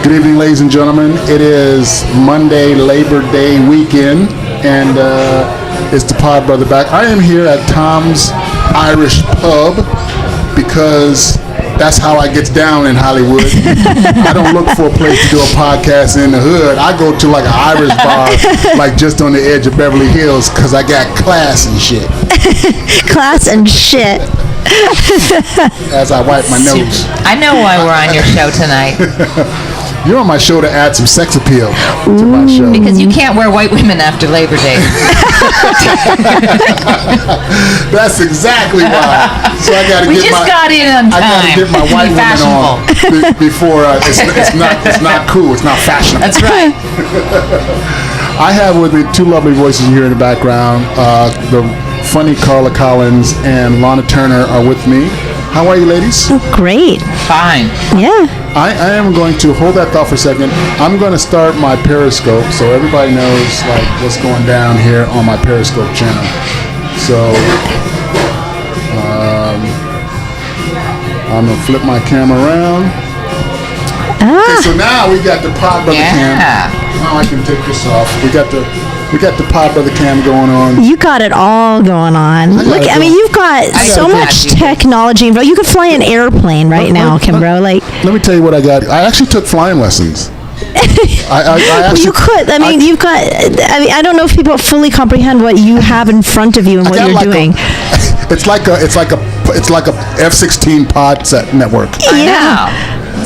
Good evening, ladies and gentlemen. It is Monday, Labor Day weekend, and it's the PodBrother back. I am here at Tom's Irish Pub because that's how I get down in Hollywood. I don't look for a place to do a podcast in the hood. I go to like an Irish bar, like just on the edge of Beverly Hills, because I got class and shit. Class and shit. As I wipe my nose. I know why we're on your show tonight. You're on my show to add some sex appeal to my show. Because you can't wear white women after Labor Day. That's exactly why. So I got to get my. got in on time. I got to get my white women on before it's not cool. It's not fashionable. That's right. I have with me two lovely voices here in the background. The funny Carla Collins and Lahna Turner are with me. How are you, ladies? Great. Fine. Yeah. I am going to hold that thought for a second. I'm going to start my Periscope so everybody knows like what's going down here on my Periscope channel. So I'm going to flip my camera around. Okay, so now we got the PodBrother cam. Now I can take this off. We got the PodBrother cam going on. You got it all going on. Look, I mean, you've got so much technology involved. You could fly an airplane right now, Kimbrough. Like, let me tell you what I got. I actually took flying lessons. I actually, you could. I mean, you've got. I mean, I don't know if people fully comprehend what you have in front of you and what you're doing. It's like a F-16 pod set network. Yeah.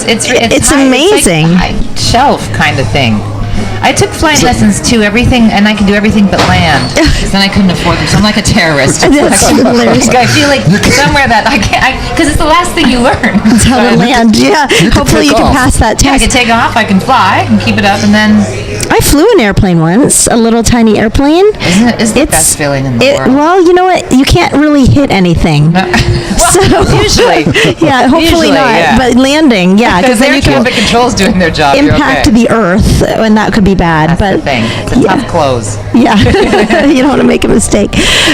It's amazing. It's like a high shelf kind of thing. I took flying lessons too, and I can do everything but land. Because then I couldn't afford them, so I'm like a terrorist. That's hilarious. I feel like somewhere that I can't, because it's the last thing you learn. It's how to land, yeah. Hopefully you can pass that test. Yeah, I can take off, I can fly, I can keep it up, and then... I flew an airplane once, a little tiny airplane. It's the best feeling in the world. Well, you know what? You can't really hit anything. Usually. Yeah, hopefully not. Yeah. But landing, yeah. Because then you can the controls doing their job. Impact the earth, and that could be bad. That's the thing. It's a tough close. Yeah. You don't want to make a mistake.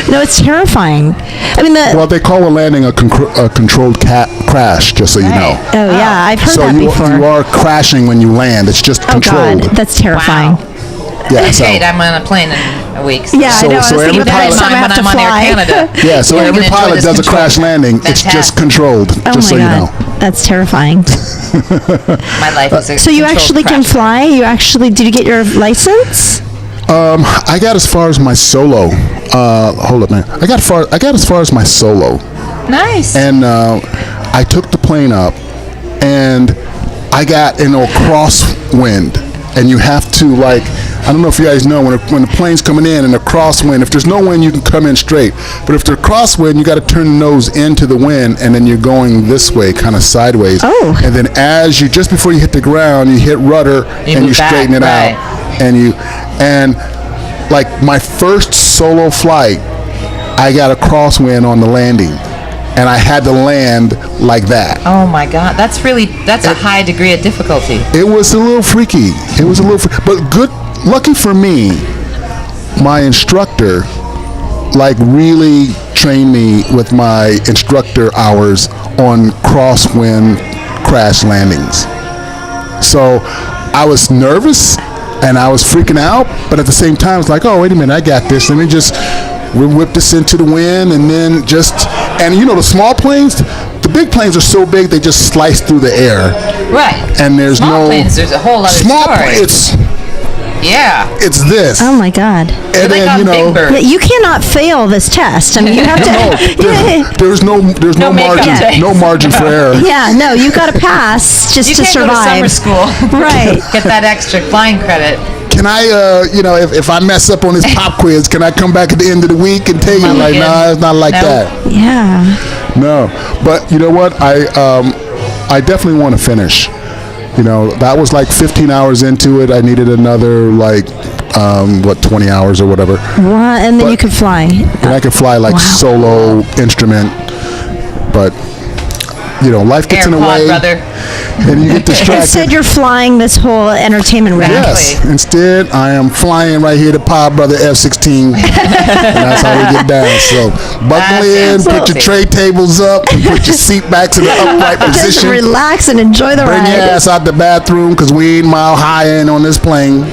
No, it's terrifying. I mean, well, they call a landing a controlled crash, just so you know. Oh, yeah. I've heard that before. So you are crashing when you land. It's just controlled. Oh, God. That's terrifying. Wow. Yeah, so. Great, I'm on a plane in a week. Yeah, I know. So every pilot, when I'm on Air Canada. Yeah, so every pilot does a crash landing. It's just controlled, just so you know. That's terrifying. My life is a So you actually can fly? Did you get your license? I got as far as my solo. Hold up, man. I got as far as my solo. Nice. And I took the plane up, and I got in a crosswind, and you have to like. I don't know if you guys know when the plane's coming in and a crosswind. If there's no wind, you can come in straight. But if there's crosswind, you got to turn the nose into the wind, and then you're going this way, kind of sideways. Oh. And then just before you hit the ground, you hit rudder and you straighten it out, and like my first solo flight, I got a crosswind on the landing. And I had to land like that. Oh my God, that's a high degree of difficulty. It was a little freaky. But good. Lucky for me, my instructor like really trained me with my instructor hours on crosswind crash landings. So I was nervous and I was freaking out, but at the same time, it's like, oh, wait a minute, I got this. Let me just whip this into the wind, and then and you know, the small planes, the big planes are so big they just slice through the air. Right. And there's small planes, there's a whole other story. It's this. Oh my God. And like then, you know, you cannot fail this test. I mean, you have to. There's no margin for error. Yeah, no, you got to pass just to survive. You can't go to summer school. Right. Get that extra flying credit. Can I, if I mess up on this pop quiz, can I come back at the end of the week and tell you, like, nah, it's not like that. Yeah. No, but you know what? I definitely want to finish. You know, that was like 15 hours into it. I needed another 20 hours or whatever. What? And then you could fly. And I could fly like solo instrument, but life gets in the way, brother. and you get distracted. Instead, you're flying this whole entertainment rack. Yes. Instead, I am flying right here to PodBrother F-16, and that's how we get down. So buckle in, put your tray tables up, and put your seat backs in the upright Just position. relax and enjoy the Bring ride. your ass out the bathroom because we ain't mile high end on this plane.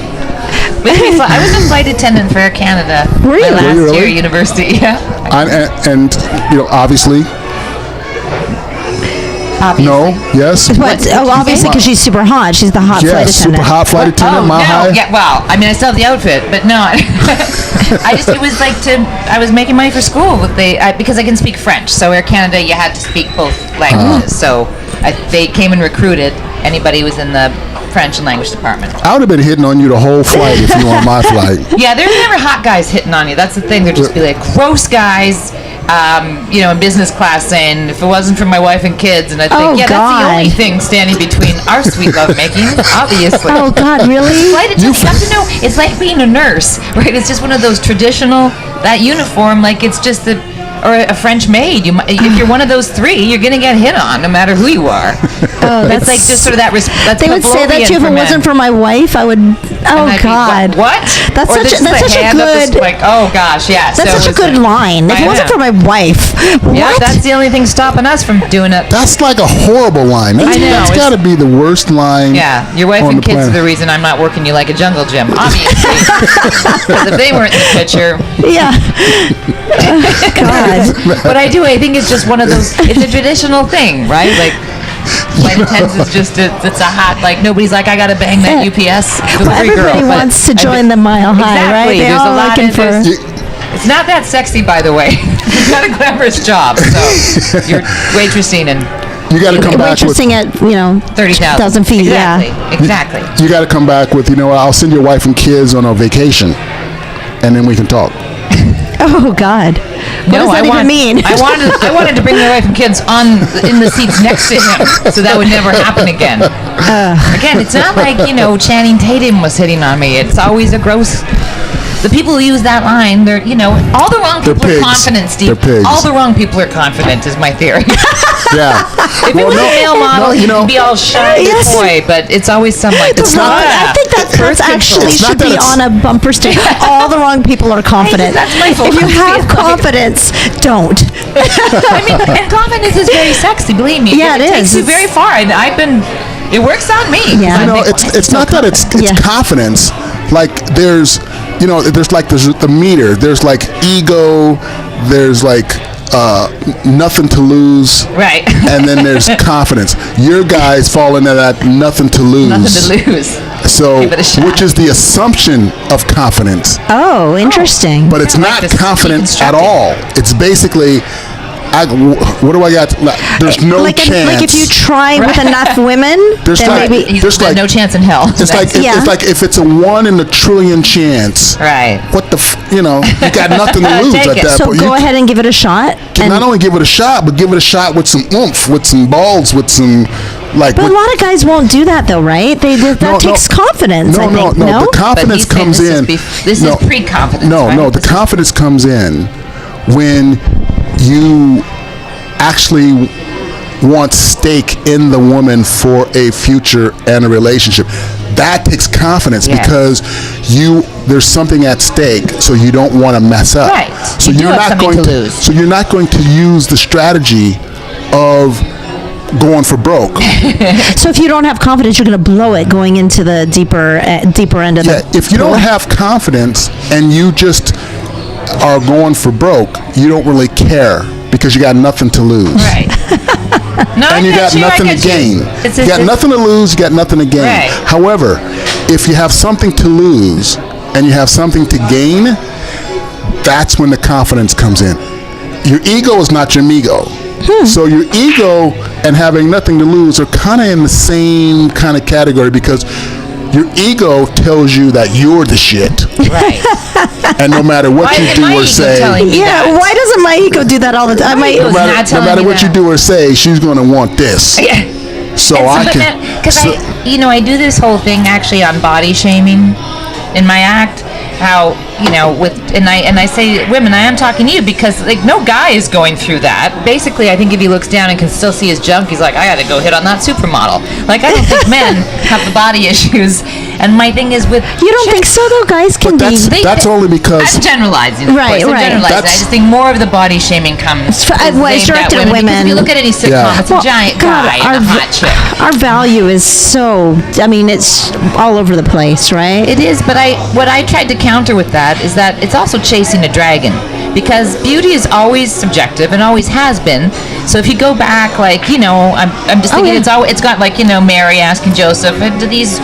I was a flight attendant for Air Canada. Were you? My last Were you year really? at university. Yeah. And obviously. No. Yes. What? Oh, obviously, because she's super hot. She's the hot flight attendant. Super hot flight attendant. Mile high. Yeah, well, I mean, I still have the outfit, but no. It was like I was making money for school because I can speak French. So Air Canada, you had to speak both languages. So they came and recruited anybody who was in the French and language department. I would have been hitting on you the whole flight if you were on my flight. Yeah, there's never hot guys hitting on you. That's the thing. There'd just be like gross guys, in business class saying, if it wasn't for my wife and kids, and I think, that's the only thing standing between our sweet lovemaking, obviously. Oh, God, really? Flight attendant, you have to know, it's like being a nurse, right? It's just one of those traditional, that uniform, like it's just or a French maid. If you're one of those three, you're going to get hit on, no matter who you are. Oh, it's like just sort of that they would say that too. If it wasn't for my wife, I would. Oh God! What? That's such a good. Like, oh gosh, yeah. That's such a good line. If it wasn't for my wife, yeah, that's the only thing stopping us from doing it. That's like a horrible line. That's got to be the worst line. Yeah, your wife and kids are the reason I'm not working you like a jungle gym, obviously. Because if they weren't in the picture, yeah. God. But I think it's just one of those. It's a traditional thing, right? Like. Flight attendants is just it's a hot, like nobody's like, I gotta bang that UPS delivery girl. Everybody wants to join the Mile High, right? They're There's all a lot looking for. It's not that sexy, by the way. It's not a glamorous job. So you're waitressing and you got to come back with at 30,000 feet. Exactly. You got to come back with I'll send your wife and kids on a vacation, and then we can talk. Oh God. What does that even mean? I wanted to bring my wife and kids in the seats next to him, so that would never happen again. Again, it's not like Channing Tatum was hitting on me. It's always a gross. The people who use that line, they're all the wrong people are confident, Steve. All the wrong people are confident is my theory. Yeah. If it was a male model, he'd be all shy and coy, but it's always some like. I think that's actually should be on a bumper sticker. All the wrong people are confident. That's my If you have confidence, don't. I mean, and confidence is very sexy. Believe me. Yeah, it takes you very far, and it works on me. Yeah. It's not that it's confidence. Like there's the meter. There's like ego. There's like nothing to lose. Right. And then there's confidence. Your guys fall into that nothing to lose. Nothing to lose. So, which is the assumption of confidence. Oh, interesting. But it's not confidence at all. It's basically, what do I got? There's no chance. Like if you try with enough women, there's no chance in hell. It's like if it's a 1 in a trillion chance. Right. What the you got nothing to lose at that point. So go ahead and give it a shot. Not only give it a shot, but give it a shot with some oomph, with some balls, with some like. But a lot of guys won't do that though, right? That takes confidence. No. The confidence comes in. This is pre-confidence. No. The confidence comes in when you actually want stake in the woman for a future and a relationship. That takes confidence because there's something at stake, so you don't want to mess up. Right. So you're not going to lose. So you're not going to use the strategy of going for broke. So if you don't have confidence, you're going to blow it going into the deeper end of the. If you don't have confidence and you just are going for broke, you don't really care because you got nothing to lose. Right. And you got nothing to gain. You got nothing to lose, you got nothing to gain. Right. However, if you have something to lose and you have something to gain, that's when the confidence comes in. Your ego is not your amigo. So your ego and having nothing to lose are kind of in the same kind of category because your ego tells you that you're the shit. Right. And no matter what you do or say. Why doesn't my ego do that all the time? No matter what you do or say, she's going to want this. Yeah. So I can. Because I do this whole thing actually on body shaming in my act. how, and I say women, I am talking to you because like no guy is going through that. Basically, I think if he looks down and can still see his junk, he's like, I got to go hit on that supermodel. Like I don't think men have the body issues. And my thing is with you don't think so though, guys can be. That's only because I'm generalizing. Right. I just think more of the body shaming comes. It's directed at women. If you look at any sitcom, it's a giant guy and a hot chick. Our value is so. I mean, it's all over the place, right? It is, but what I tried to counter with that is that it's also chasing a dragon. Because beauty is always subjective and always has been. So if you go back, like, I'm just thinking it's got like, Mary asking Joseph, do these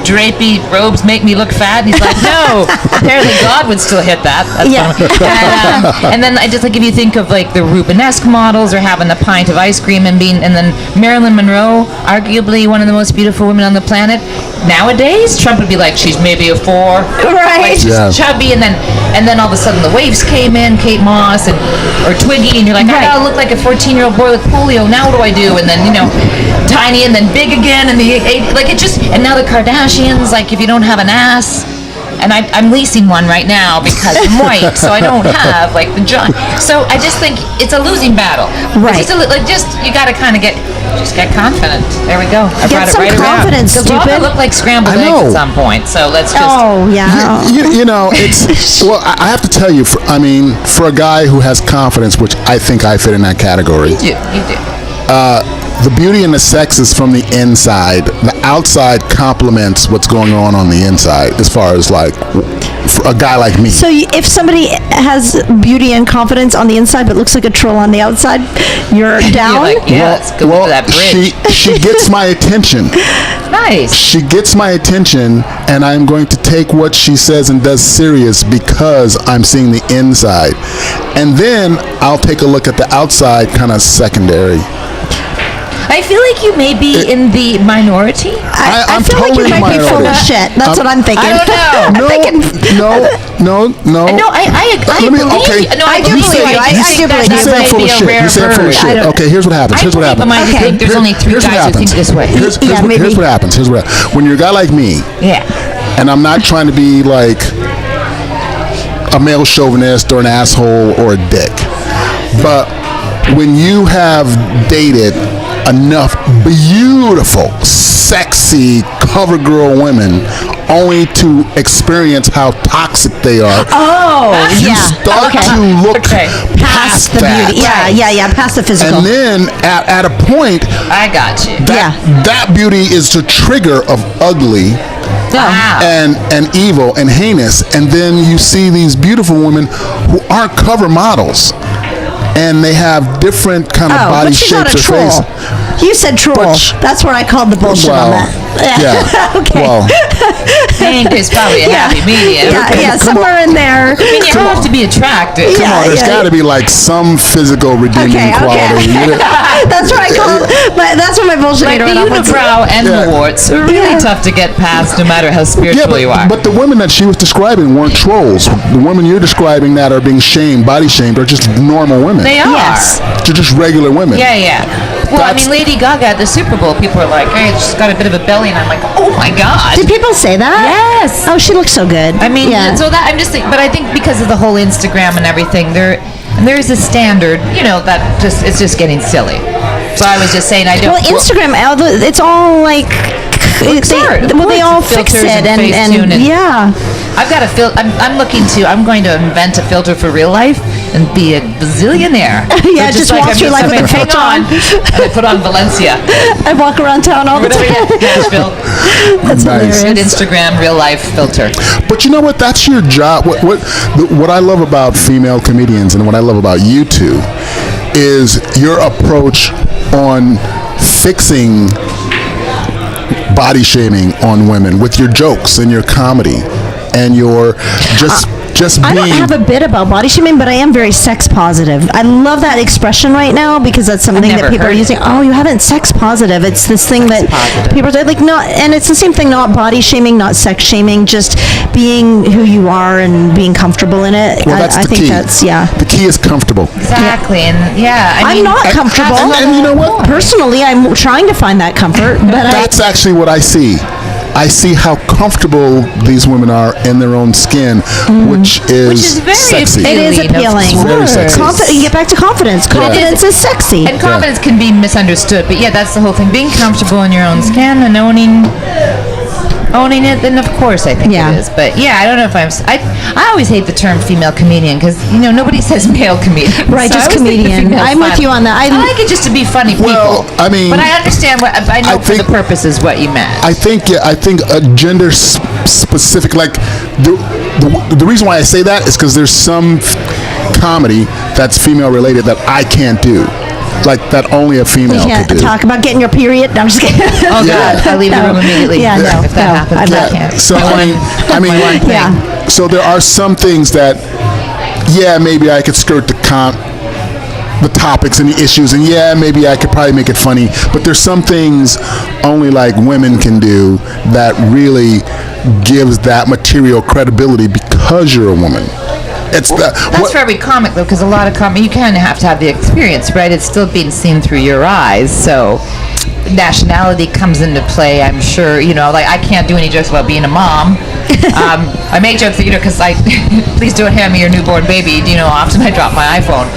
drapey robes make me look fat? And he's like, no. Apparently God would still hit that. That's and then I just like, if you think of like the Rubenesque models or having the pint of ice cream and then Marilyn Monroe, arguably one of the most beautiful women on the planet. Nowadays, Trump would be like, she's maybe a 4. Right. Like she's chubby, and then all of a sudden the waves came in, Kate Moss or Twiggy, and you're like, I gotta look like a 14-year-old boy with polio. Now what do I do? And then tiny and then big again, and and now the Kardashians, like if you don't have an ass. And I'm leasing one right now because I'm white, so I don't have like the joint. So I just think it's a losing battle. Right. You got to kind of get confident. There we go. I brought it right around. Get some confidence, stupid. We'll look like scrambled eggs at some point. So let's just. Oh yeah. It's well. I have to tell you. For a guy who has confidence, which I think I fit in that category. You do. The beauty and the sex is from the inside. The outside complements what's going on the inside, as far as like for a guy like me. So if somebody has beauty and confidence on the inside but looks like a troll on the outside, you're down? You're like, let's go to that bridge. She gets my attention. Nice. She gets my attention, and I'm going to take what she says and does serious because I'm seeing the inside. And then I'll take a look at the outside, kind of secondary. I feel like you may be in the minority. I feel totally like you might be full of shit. That's what I'm thinking. I don't know. No. No, I believe you. No, I do believe you. I do believe You said full of shit. You said full of shit. Okay, here's what happens. I think there's only 3 guys who think this way. Here's what happens. When you're a guy like me, and I'm not trying to be like a male chauvinist or an asshole or a dick, but when you have dated enough beautiful, sexy cover girl women only to experience how toxic they are. You start to look past the that. beauty. Yeah, past the physical. And then at a point, I got you. That beauty is the trigger of ugly. Wow. And evil and heinous. And then you see these beautiful women who aren't cover models. And they have different kind of body shapes or face. You said troll. That's where I called the bullshit on that. Yeah. Okay. Well, I think there's probably a happy medium. Yeah, somewhere in there. I mean, you have to be attractive. Come on, there's got to be like some physical redeeming quality. That's what I call it. But that's what my bullshit like the unibrow and the warts are really tough to get past, no matter how spiritual you are. But the women that she was describing weren't trolls. The women you're describing that are being shamed, body shamed, are just normal women. They are. Yes. They're just regular women. Yeah. Well, I mean, Lady Gaga at the Super Bowl, people are like, hey, she's got a bit of a belly, and I'm like, oh my God. Did people say that? Yes. Oh, she looks so good. I mean, so that I'm just thinking, but I think because of the whole Instagram and everything, there's a standard, that it's just getting silly. So I was just saying, I don't. Well, Instagram, it's all like. They all fix it and I've got a I'm going to invent a filter for real life and be a bazillionaire. Just walk through life with a filter on. I put on Valencia. I walk around town all the time. Nashville. That's nice. Good Instagram real life filter. But you know what? That's your job. What I love about female comedians and what I love about you two is your approach on fixing body shaming on women with your jokes and your comedy and your just being. I don't have a bit about body shaming, but I am very sex positive. I love that expression right now because that's something that people are using. Oh, you haven't sex positive. It's this thing that people are like, not, and it's the same thing, not body shaming, not sex shaming, just being who you are and being comfortable in it. Well, that's the key. The key is comfortable. Exactly. And I'm not comfortable. And you know what? Personally, I'm trying to find that comfort, but that's actually what I see. I see how comfortable these women are in their own skin, which is very sexy. It is appealing. It's very sexy. You get back to confidence. Confidence is sexy. And confidence can be misunderstood, but yeah, that's the whole thing. Being comfortable in your own skin and owning it, then of course I think it is. But yeah, I don't know if I always hate the term female comedian because nobody says male comedian. Right, so just comedian. I'm with you on that. I like it just to be funny people. Well, I mean, but I understand I know for the purpose is what you meant. I think a gender specific, like the reason why I say that is because there's some comedy that's female related that I can't do. Like that only a female could do. Talk about getting your period. No, I'm just kidding. Oh God, I leave the room immediately. Yeah, no, if that happens, I can't. So I mean, so there are some things that, maybe I could skirt the topics and the issues, and maybe I could probably make it funny. But there's some things only like women can do that really gives that material credibility because you're a woman. That's for every comic, though, because a lot of you kind of have to have the experience, right? It's still being seen through your eyes, so nationality comes into play, I'm sure. Like I can't do any jokes about being a mom. I make jokes, because please don't hand me your newborn baby. Often I drop my iPhone.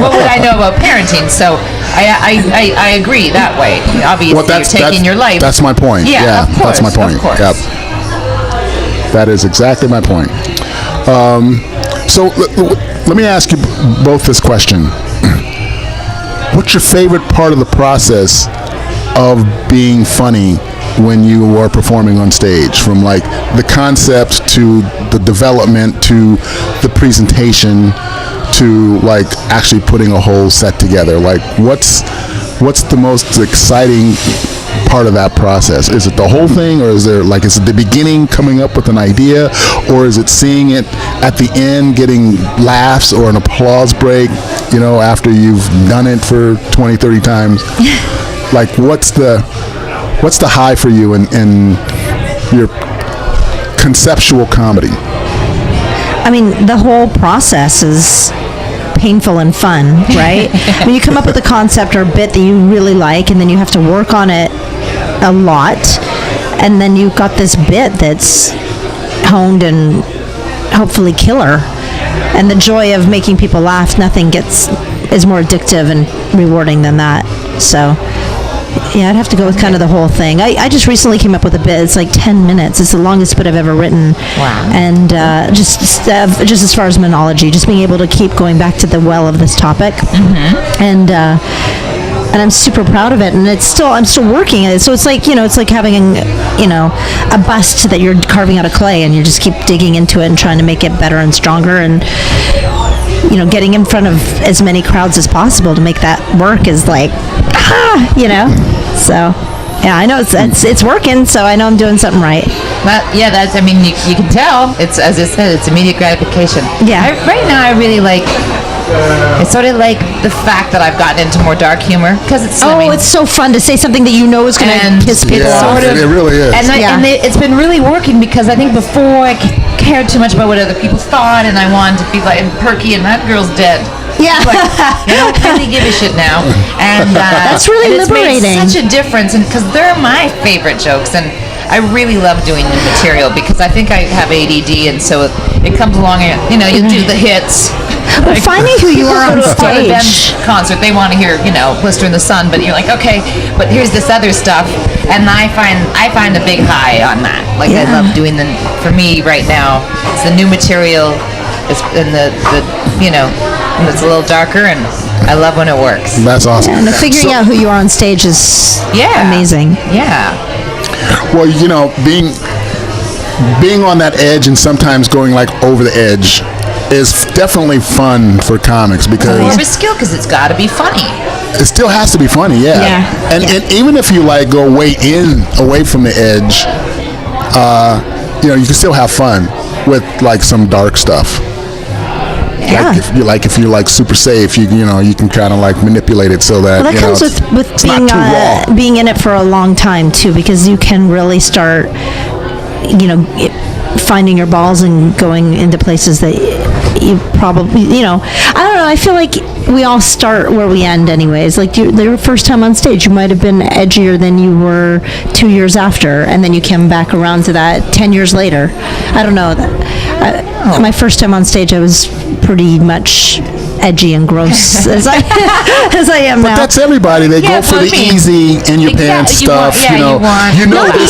What would I know about parenting? So I agree that way. Obviously, you're taking your life. That's my point. Yeah, of course, that's my point. Of course. Yep. That is exactly my point. So let me ask you both this question. What's your favorite part of the process of being funny when you are performing on stage? From like the concept to the development to the presentation to like actually putting a whole set together. Like what's the most exciting part of that process? Is it the whole thing, or is it the beginning coming up with an idea, or is it seeing it at the end getting laughs or an applause break, after you've done it for 20, 30 times? Like what's the high for you in your conceptual comedy? I mean, the whole process is painful and fun, right? When you come up with a concept or a bit that you really like, and then you have to work on it a lot, and then you've got this bit that's honed and hopefully killer, and the joy of making people laugh, nothing is more addictive and rewarding than that. So I'd have to go with kind of the whole thing. I just recently came up with a bit. It's like 10 minutes. It's the longest bit I've ever written. Wow. And just as far as monology, just being able to keep going back to the well of this topic. Mm-hmm. And I'm super proud of it. And I'm still working at it. So it's like, it's like having, a bust that you're carving out of clay, and you just keep digging into it and trying to make it better and stronger. And getting in front of as many crowds as possible to make that work is like, So, I know it's working, so I know I'm doing something right. Well, yeah, you can tell. It's, as I said, it's immediate gratification. Yeah. Right now, I really it's sort of like the fact that I've gotten into more dark humor, because it's swimming. Oh, it's so fun to say something that is going to piss people off. It really is. And it's been really working, because I think before I cared too much about what other people thought, and I wanted to be like perky, and that girl's dead. Yeah. I don't really give a shit now. And that's really liberating. It's made such a difference, and because they're my favorite jokes, and I really love doing new material, because I think I have ADD, and so it comes along, and you do the hits. Well, finding who you are on stage. Concert, they want to hear, Blister in the Sun, but you're like, okay, but here's this other stuff, and I find a big high on that. Like, I love doing for me right now, it's the new material, and and it's a little darker, and I love when it works. That's awesome. And figuring out who you are on stage is amazing. Yeah. Well, being on that edge and sometimes going like over the edge is definitely fun for comics, because more of a skill, because it's got to be funny. It still has to be funny, And even if you like go away from the edge, you can still have fun with like some dark stuff. Yeah. If you're like super safe, you can kind of like manipulate it so that. Well, that comes with being in it for a long time too, because you can really start, finding your balls and going into places that you probably, I don't know. I feel like we all start where we end anyways. Like your first time on stage, you might have been edgier than you were 2 years after, and then you came back around to that 10 years later. I don't know. My first time on stage, I was pretty much edgy and gross as I am now. But that's everybody. They go for the easy in your pants stuff.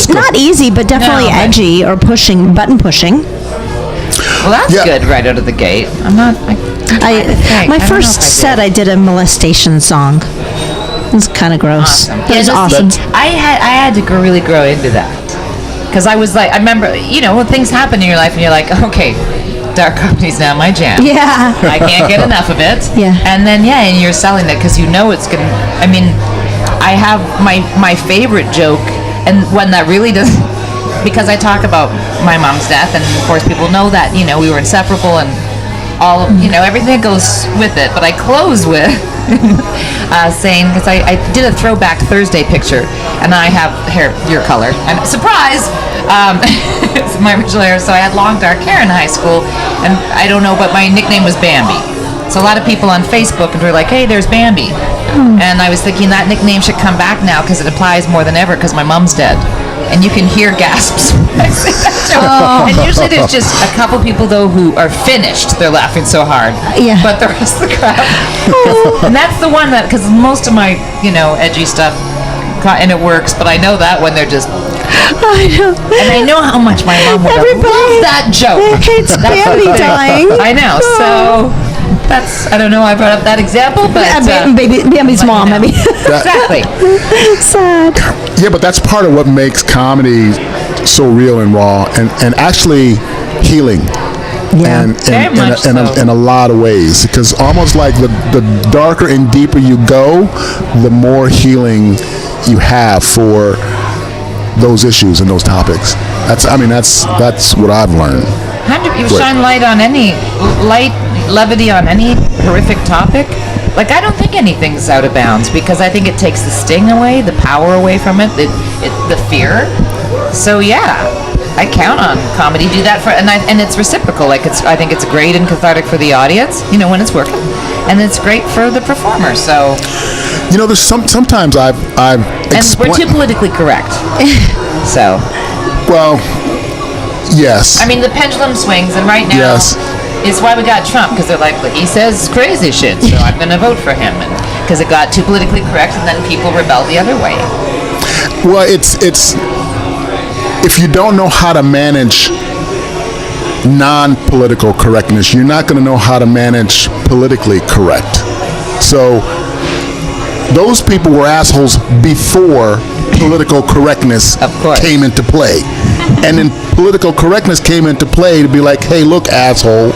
Not easy, but definitely edgy or button pushing. Well, that's good right out of the gate. I'm not. My first set, I did a molestation song. It was kind of gross. Awesome. It was awesome. I had to really grow into that, because I was like, I remember, when things happen in your life and you're like, okay, dark comedy's now my jam. Yeah. I can't get enough of it. Yeah. And then and you're selling that because it's gonna. I mean, I have my favorite joke, and one that really does. Because I talk about my mom's death, and of course people know that, we were inseparable and all, everything that goes with it. But I close with saying, because I did a Throwback Thursday picture, and I have hair your color, and surprise, it's my original hair, so I had long dark hair in high school, and I don't know, but my nickname was Bambi. So a lot of people on Facebook were like, hey, there's Bambi. And I was thinking that nickname should come back now because it applies more than ever because my mom's dead. And you can hear gasps when I say that joke. And usually there's just a couple people, though, who are finished. They're laughing so hard. Yeah. But the rest of the crowd. And that's the one that, because most of my, edgy stuff, and it works, but I know that when they're just... I know. And I know how much my mom would love that joke. It's Bambi dying. I know, so... I don't know why I brought up that example, but... Bambi's mom, I mean. Exactly. Sad. Yeah, but that's part of what makes comedy so real and raw and actually healing. Yeah. In a lot of ways. Because almost like the darker and deeper you go, the more healing you have for those issues and those topics. That's what I've learned. You shine light on levity on any horrific topic. Like, I don't think anything's out of bounds because I think it takes the sting away, the power away from it, the fear. So yeah, I count on comedy do that and it's reciprocal. Like I think it's great and cathartic for the audience, when it's working, and it's great for the performer. So there's sometimes I've and we're too politically correct. So. Well, yes. I mean, the pendulum swings, and right now, it's why we got Trump, because they're like, he says crazy shit, so I'm going to vote for him, because it got too politically correct, and then people rebel the other way. Well, it's if you don't know how to manage non-political correctness, you're not going to know how to manage politically correct. So those people were assholes before political correctness came into play. And then political correctness came into play to be like, hey, look, asshole,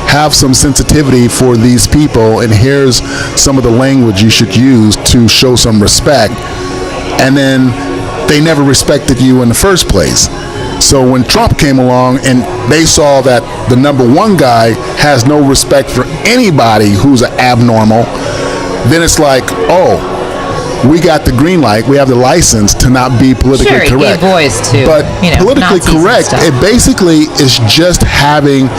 have some sensitivity for these people, and here's some of the language you should use to show some respect. And then they never respected you in the first place. So when Trump came along and they saw that the number one guy has no respect for anybody who's an abnormal, then it's like, oh, we got the green light. We have the license to not be politically correct. Sure, boys too. But politically Nazis correct, it basically is just having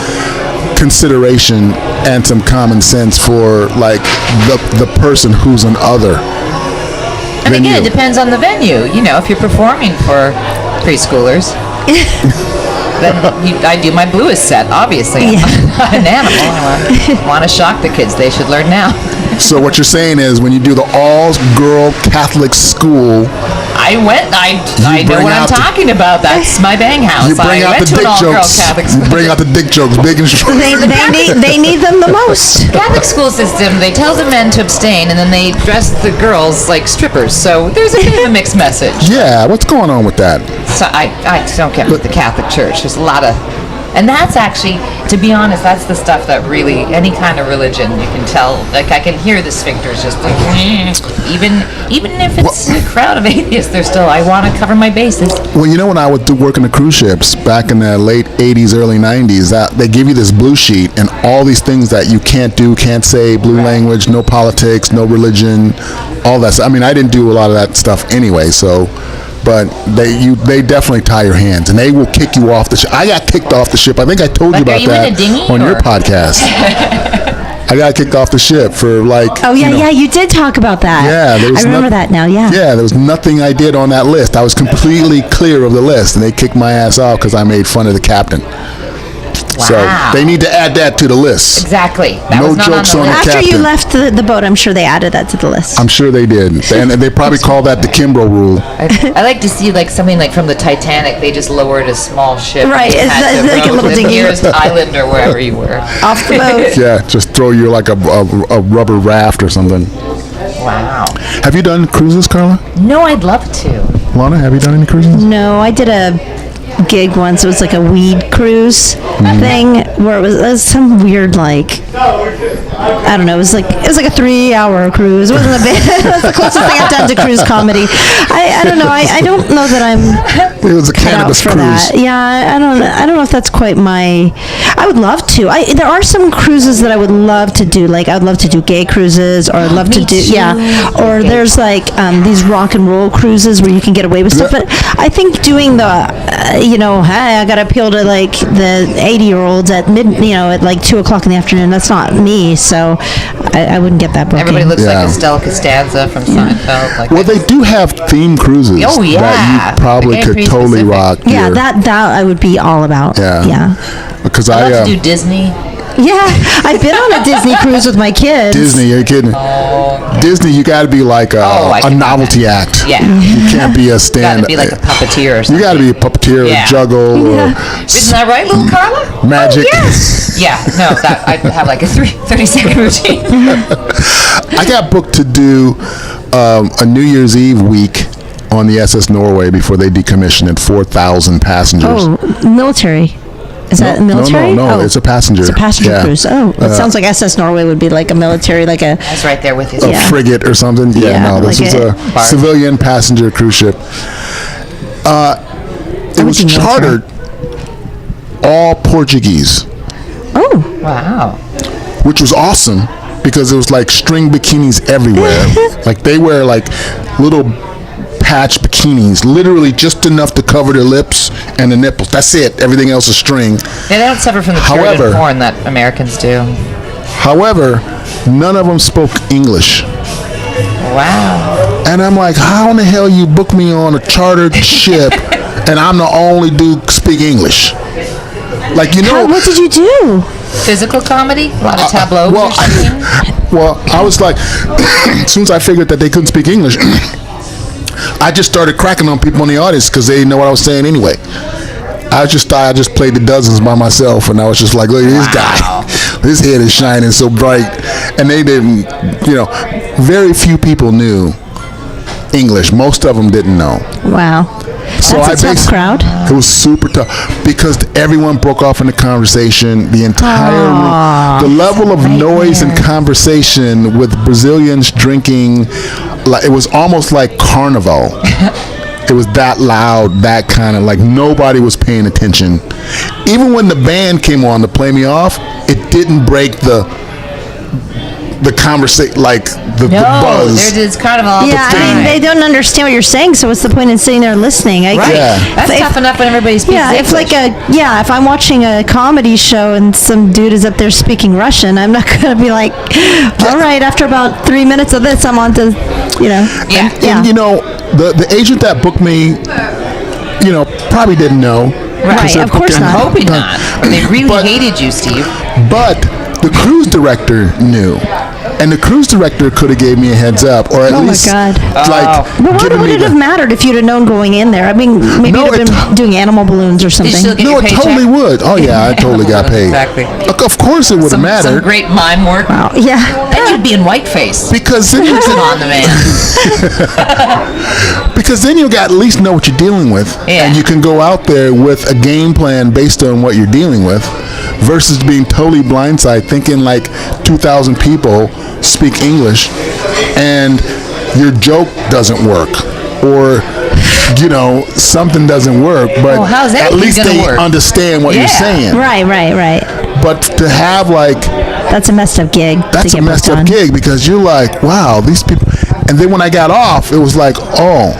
consideration and some common sense for like the person who's an other. And again, it depends on the venue. If you're performing for preschoolers, then I do my bluest set, obviously. I'm not an animal. I want to shock the kids. They should learn now. So what you're saying is when you do the all-girl Catholic school... I know what I'm talking about. That's my bang house. You bring out the dick jokes. You bring out the dick jokes, big and strong. They need them the most. Catholic school system, they tell the men to abstain, and then they dress the girls like strippers. So there's a bit of a mixed message. Yeah, what's going on with that? So I don't get with the Catholic Church. There's a lot of... And that's actually, to be honest, that's the stuff that really, any kind of religion, you can tell, like I can hear the sphincters just like, even if it's a crowd of atheists, they're still, I want to cover my bases. Well, when I would work in the cruise ships back in the late 80s, early 90s, that they give you this blue sheet and all these things that you can't do, can't say, blue language, no politics, no religion, all that. I mean, I didn't do a lot of that stuff anyway, so... But they definitely tie your hands, and they will kick you off the ship. I got kicked off the ship. I think I told you about that on your podcast. I got kicked off the ship for like. Oh yeah, you did talk about that. Yeah, I remember that now. Yeah. Yeah, there was nothing I did on that list. I was completely clear of the list, and they kicked my ass off because I made fun of the captain. Wow. So they need to add that to the list. Exactly. That No was not jokes on on the the list. After you captain. left the boat, I'm sure they added that to the list. I'm sure they did, and they probably call that the Kimbrough rule. I like to see like something like from the Titanic. They just lowered a small ship. Right, and it's had to like a row little to the dinghy. nearest island or wherever you were. Off the boat. Yeah, just throw you like a rubber raft or something. Wow. Have you done cruises, Carla? No, I'd love to. Lana, have you done any cruises? No, I did a gig once. It was like a weed cruise thing where it was some weird like I don't know. It was like a 3-hour cruise. It wasn't a big. That's the closest thing I've done to cruise comedy. I don't know. I don't know that I'm. It was a cut out cannabis for cruise. that. Yeah, I don't know if that's quite my. I would love to. There are some cruises that I would love to do. Like I'd love to do gay cruises, or I'd love to Me do too. Or there's like these rock and roll cruises where you can get away with stuff. Yeah. But I think doing the hey, I got to appeal to like the 80-year-olds at at like 2:00 in the afternoon. That's not me. So I wouldn't get that booking. Everybody looks Yeah. like Estelle Costanza from Seinfeld. Like Well, they do have theme cruises Oh, yeah. that you probably They're could pretty totally specific. rock. Yeah, your- that I would be all about. Yeah. Because I I love to do Disney. Yeah, I've been on a Disney cruise with my kids. Disney, you're kidding. Disney, you got to be like I a can novelty act. Yeah. You can't be a Got stand. to be like a puppeteer or You something. got to be a puppeteer Yeah. or juggle or Isn't that right, little Carla? magic. Yeah, no, that I'd have like a 30-second routine. I got booked to do a New Year's Eve week on the SS Norway before they decommissioned it. 4,000 passengers. Oh, military. Is that military? No, Oh. it's a passenger. It's a passenger Yeah. cruise. Oh, it sounds like SS Norway would be like a military, like a. I was right there with you. A Yeah. frigate or something. Yeah, Yeah, no, this like is a barge. civilian passenger cruise ship. It was do military. chartered all Portuguese, Oh, Wow. which was awesome because it was like string bikinis everywhere. Like they wear like little patch bikinis, literally just enough to cover their lips and the nipples. That's it. Everything else is string. Yeah, they don't suffer from the Puritan However- porn that Americans do. However, none of them spoke English. Wow. And I'm like, how in the hell you book me on a chartered ship and I'm the only dude speak English? Like, you know. what did you do? Physical comedy? A lot of tableau. well, I was like, as soon as I figured that they couldn't speak English, I just started cracking on people in the audience because they didn't know what I was saying anyway. I just played the dozens by myself, and I was just like, look at this guy. His head is shining so bright. And they didn't, very few people knew English. Most of them didn't know. Wow, that's a tough crowd. It was super tough because everyone broke off in the conversation. The entire room, the level of noise and conversation with Brazilians drinking, like it was almost like carnival. It was that loud, that kind of like nobody was paying attention. Even when the band came on to play me off, it didn't break the conversation, like the buzz. There's this carnival all the Yeah, time. I mean, they don't understand what you're saying, so what's the point in sitting there listening? Right. Yeah. That's If- tough enough when everybody speaks Yeah, English. if I'm watching a comedy show and some dude is up there speaking Russian, I'm not gonna be like, all right, after about 3 minutes of this, I'm on to, Yeah. And the agent that booked me, probably didn't know. Right, of course And- not. Hoping not. Or they really But- hated you, Steve. But the cruise director knew. And the cruise director could have gave me a heads up, or at Oh my least God. like But why given would me it have mattered if you'd have known going in there? I mean, maybe No, you'd have been doing animal balloons or something. still get No, your it paycheck? totally would. Oh yeah, I totally got paid. Exactly. Of course, it would have Some mattered great mime work. Wow. Yeah. Then you'd be in whiteface. because then you Come on, the man. because then you got at least know what you're dealing with, Yeah. and you can go out there with a game plan based on what you're dealing with, versus being totally blindsided, thinking like 2,000 people speak English, and your joke doesn't work, or something doesn't work, but Well, how's at anything least gonna they work? understand what you're Yeah. saying. Right. But to have like That's a messed up gig. that's to a get messed booked up on. gig because you're like, wow, these people. And then when I got off, it was like, oh,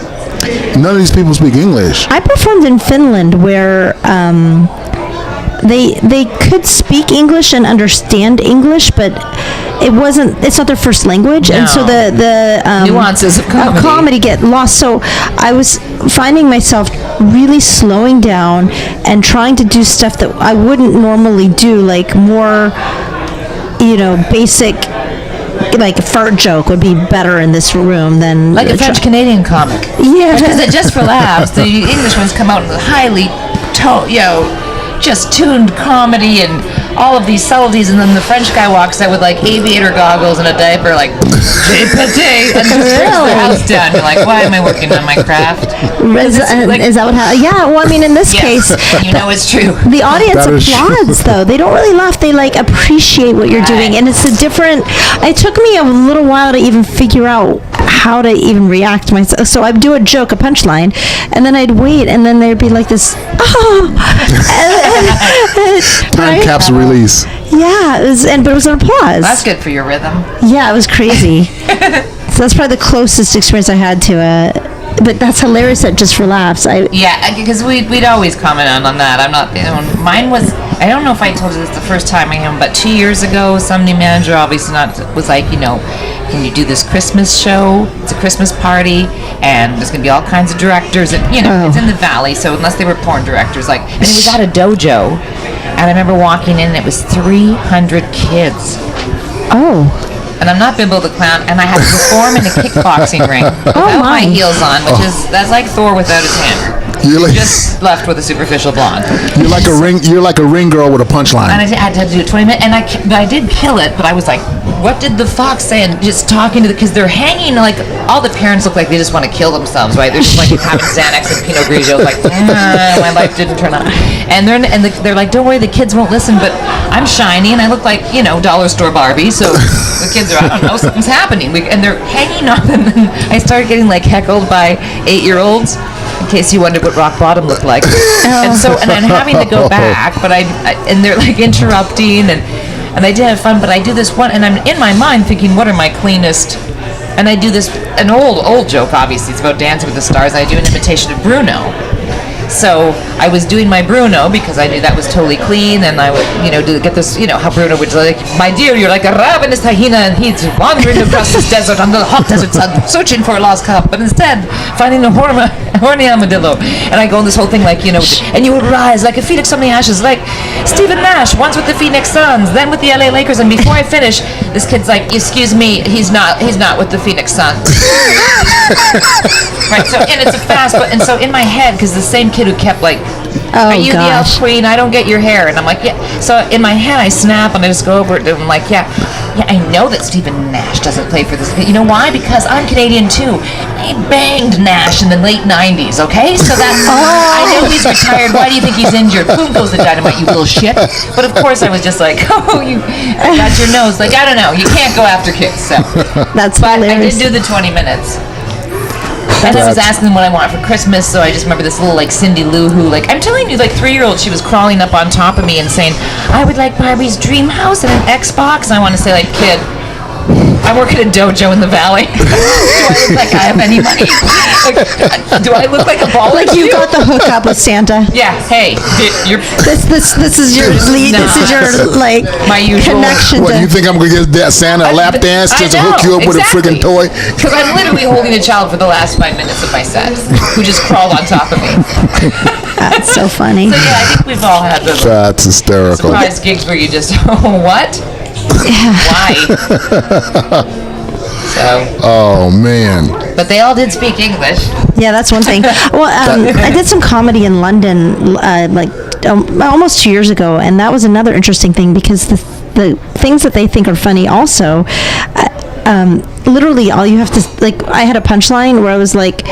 none of these people speak English. I performed in Finland where they could speak English and understand English, but it's not their first language, and so the nuances of comedy get lost. So I was finding myself really slowing down and trying to do stuff that I wouldn't normally do, like more, basic. Like a fart joke would be better in this room than like a French Canadian comic. Yeah, because Just for Laughs, the English ones come out in highly, just tuned comedy and all of these subtleties, and then the French guy walks out with like aviator goggles and a diaper, like "J'ai pété," and just burns the house down. You're like, why am I working on my craft? Is that what happened? Yeah. Well, I mean, in this case, it's true. The audience applauds, though. They don't really laugh. They like appreciate what you're doing, and it's a different. It took me a little while to even figure out how to even react myself. So I'd do a joke, a punchline, and then I'd wait, and then there'd be like this, time capsule release. Yeah, but it was an applause. That's good for your rhythm. Yeah, it was crazy. So that's probably the closest experience I had to but that's hilarious that Just for Laughs. Because we'd always comment on that. I'm not, mine was, I don't know if I told you this the first time I came, but 2 years ago, some new manager obviously was like, can you do this Christmas show? It's a Christmas party, and there's going to be all kinds of directors, and, it's in the Valley, so unless they were porn directors, and it was at a dojo, and I remember walking in, and it was 300 kids. Oh. And I'm not Bimbo the Clown, and I had to perform in a kickboxing ring without my heels on, that's like Thor without his hammer. You're just left with a superficial blonde. You're like a ring girl with a punchline. And I had to do 20 minutes, but I did kill it. But I was like, what did the fox say? And just talking to because they're hanging, like all the parents look like they just want to kill themselves, right? They're just like having Xanax and Pinot Grigio, like my life didn't turn out. And they're like, don't worry, the kids won't listen. But I'm shiny and I look like dollar store Barbie, so the kids are, I don't know, something's happening. And they're hanging on, and then I started getting like heckled by 8-year-olds. In case you wondered what rock bottom looked like. And I'm having to go back, but and they're like interrupting, and I did have fun, but I do this one, and I'm in my mind thinking, what are my cleanest, and I do this, an old joke, obviously, it's about Dancing with the Stars, and I do an imitation of Bruno. So I was doing my Bruno because I knew that was totally clean, and I would, get this, how Bruno would like, my dear, you're like a ravenous hyena, and he's wandering across this desert under the hot desert sun, searching for a lost cup, but instead finding a horny armadillo. And I go on this whole thing like, and you would rise like a phoenix from the ashes, like Stephen Nash, once with the Phoenix Suns, then with the LA Lakers, and before I finish, this kid's like, excuse me, he's not with the Phoenix Suns. Right, so, and it's a fast, and so in my head, because the same kid who kept like, are you the elf queen? I don't get your hair. And I'm like, yeah. So in my head, I snap and I just go over it and I'm like, yeah, I know that Stephen Nash doesn't play for this. You know why? Because I'm Canadian too. I banged Nash in the late 90s, okay? So that's, I know he's retired. Why do you think he's injured? Boom goes the dynamite, you little shit. But of course I was just like, I got your nose. Like, I don't know. You can't go after kids. So. That's but hilarious. I did do the 20 minutes. And I was asking them what I want for Christmas, so I just remember this little, like, Cindy Lou who, like, I'm telling you, like, 3-year-old, she was crawling up on top of me and saying, I would like Barbie's dream house and an Xbox. And I want to say, like, kid, I work at a dojo in the Valley. Do I look like I have any money? Like, do I look like a baller? Like you got the hookup with Santa. Yeah. Hey, this is your lead. This is your like my usual connection. What, you think I'm gonna get that Santa a lap dance just to hook you up with a freaking toy? Because I'm literally holding a child for the last 5 minutes of my set, who just crawled on top of me. That's so funny. So yeah, I think we've all had those. That's hysterical. Surprise gigs where you just what? Yeah. Why? So. Oh man. But they all did speak English. Yeah, that's one thing. Well, I did some comedy in London, almost 2 years ago, and that was another interesting thing because the things that they think are funny also. Literally all you have to, like, I had a punchline where I was like,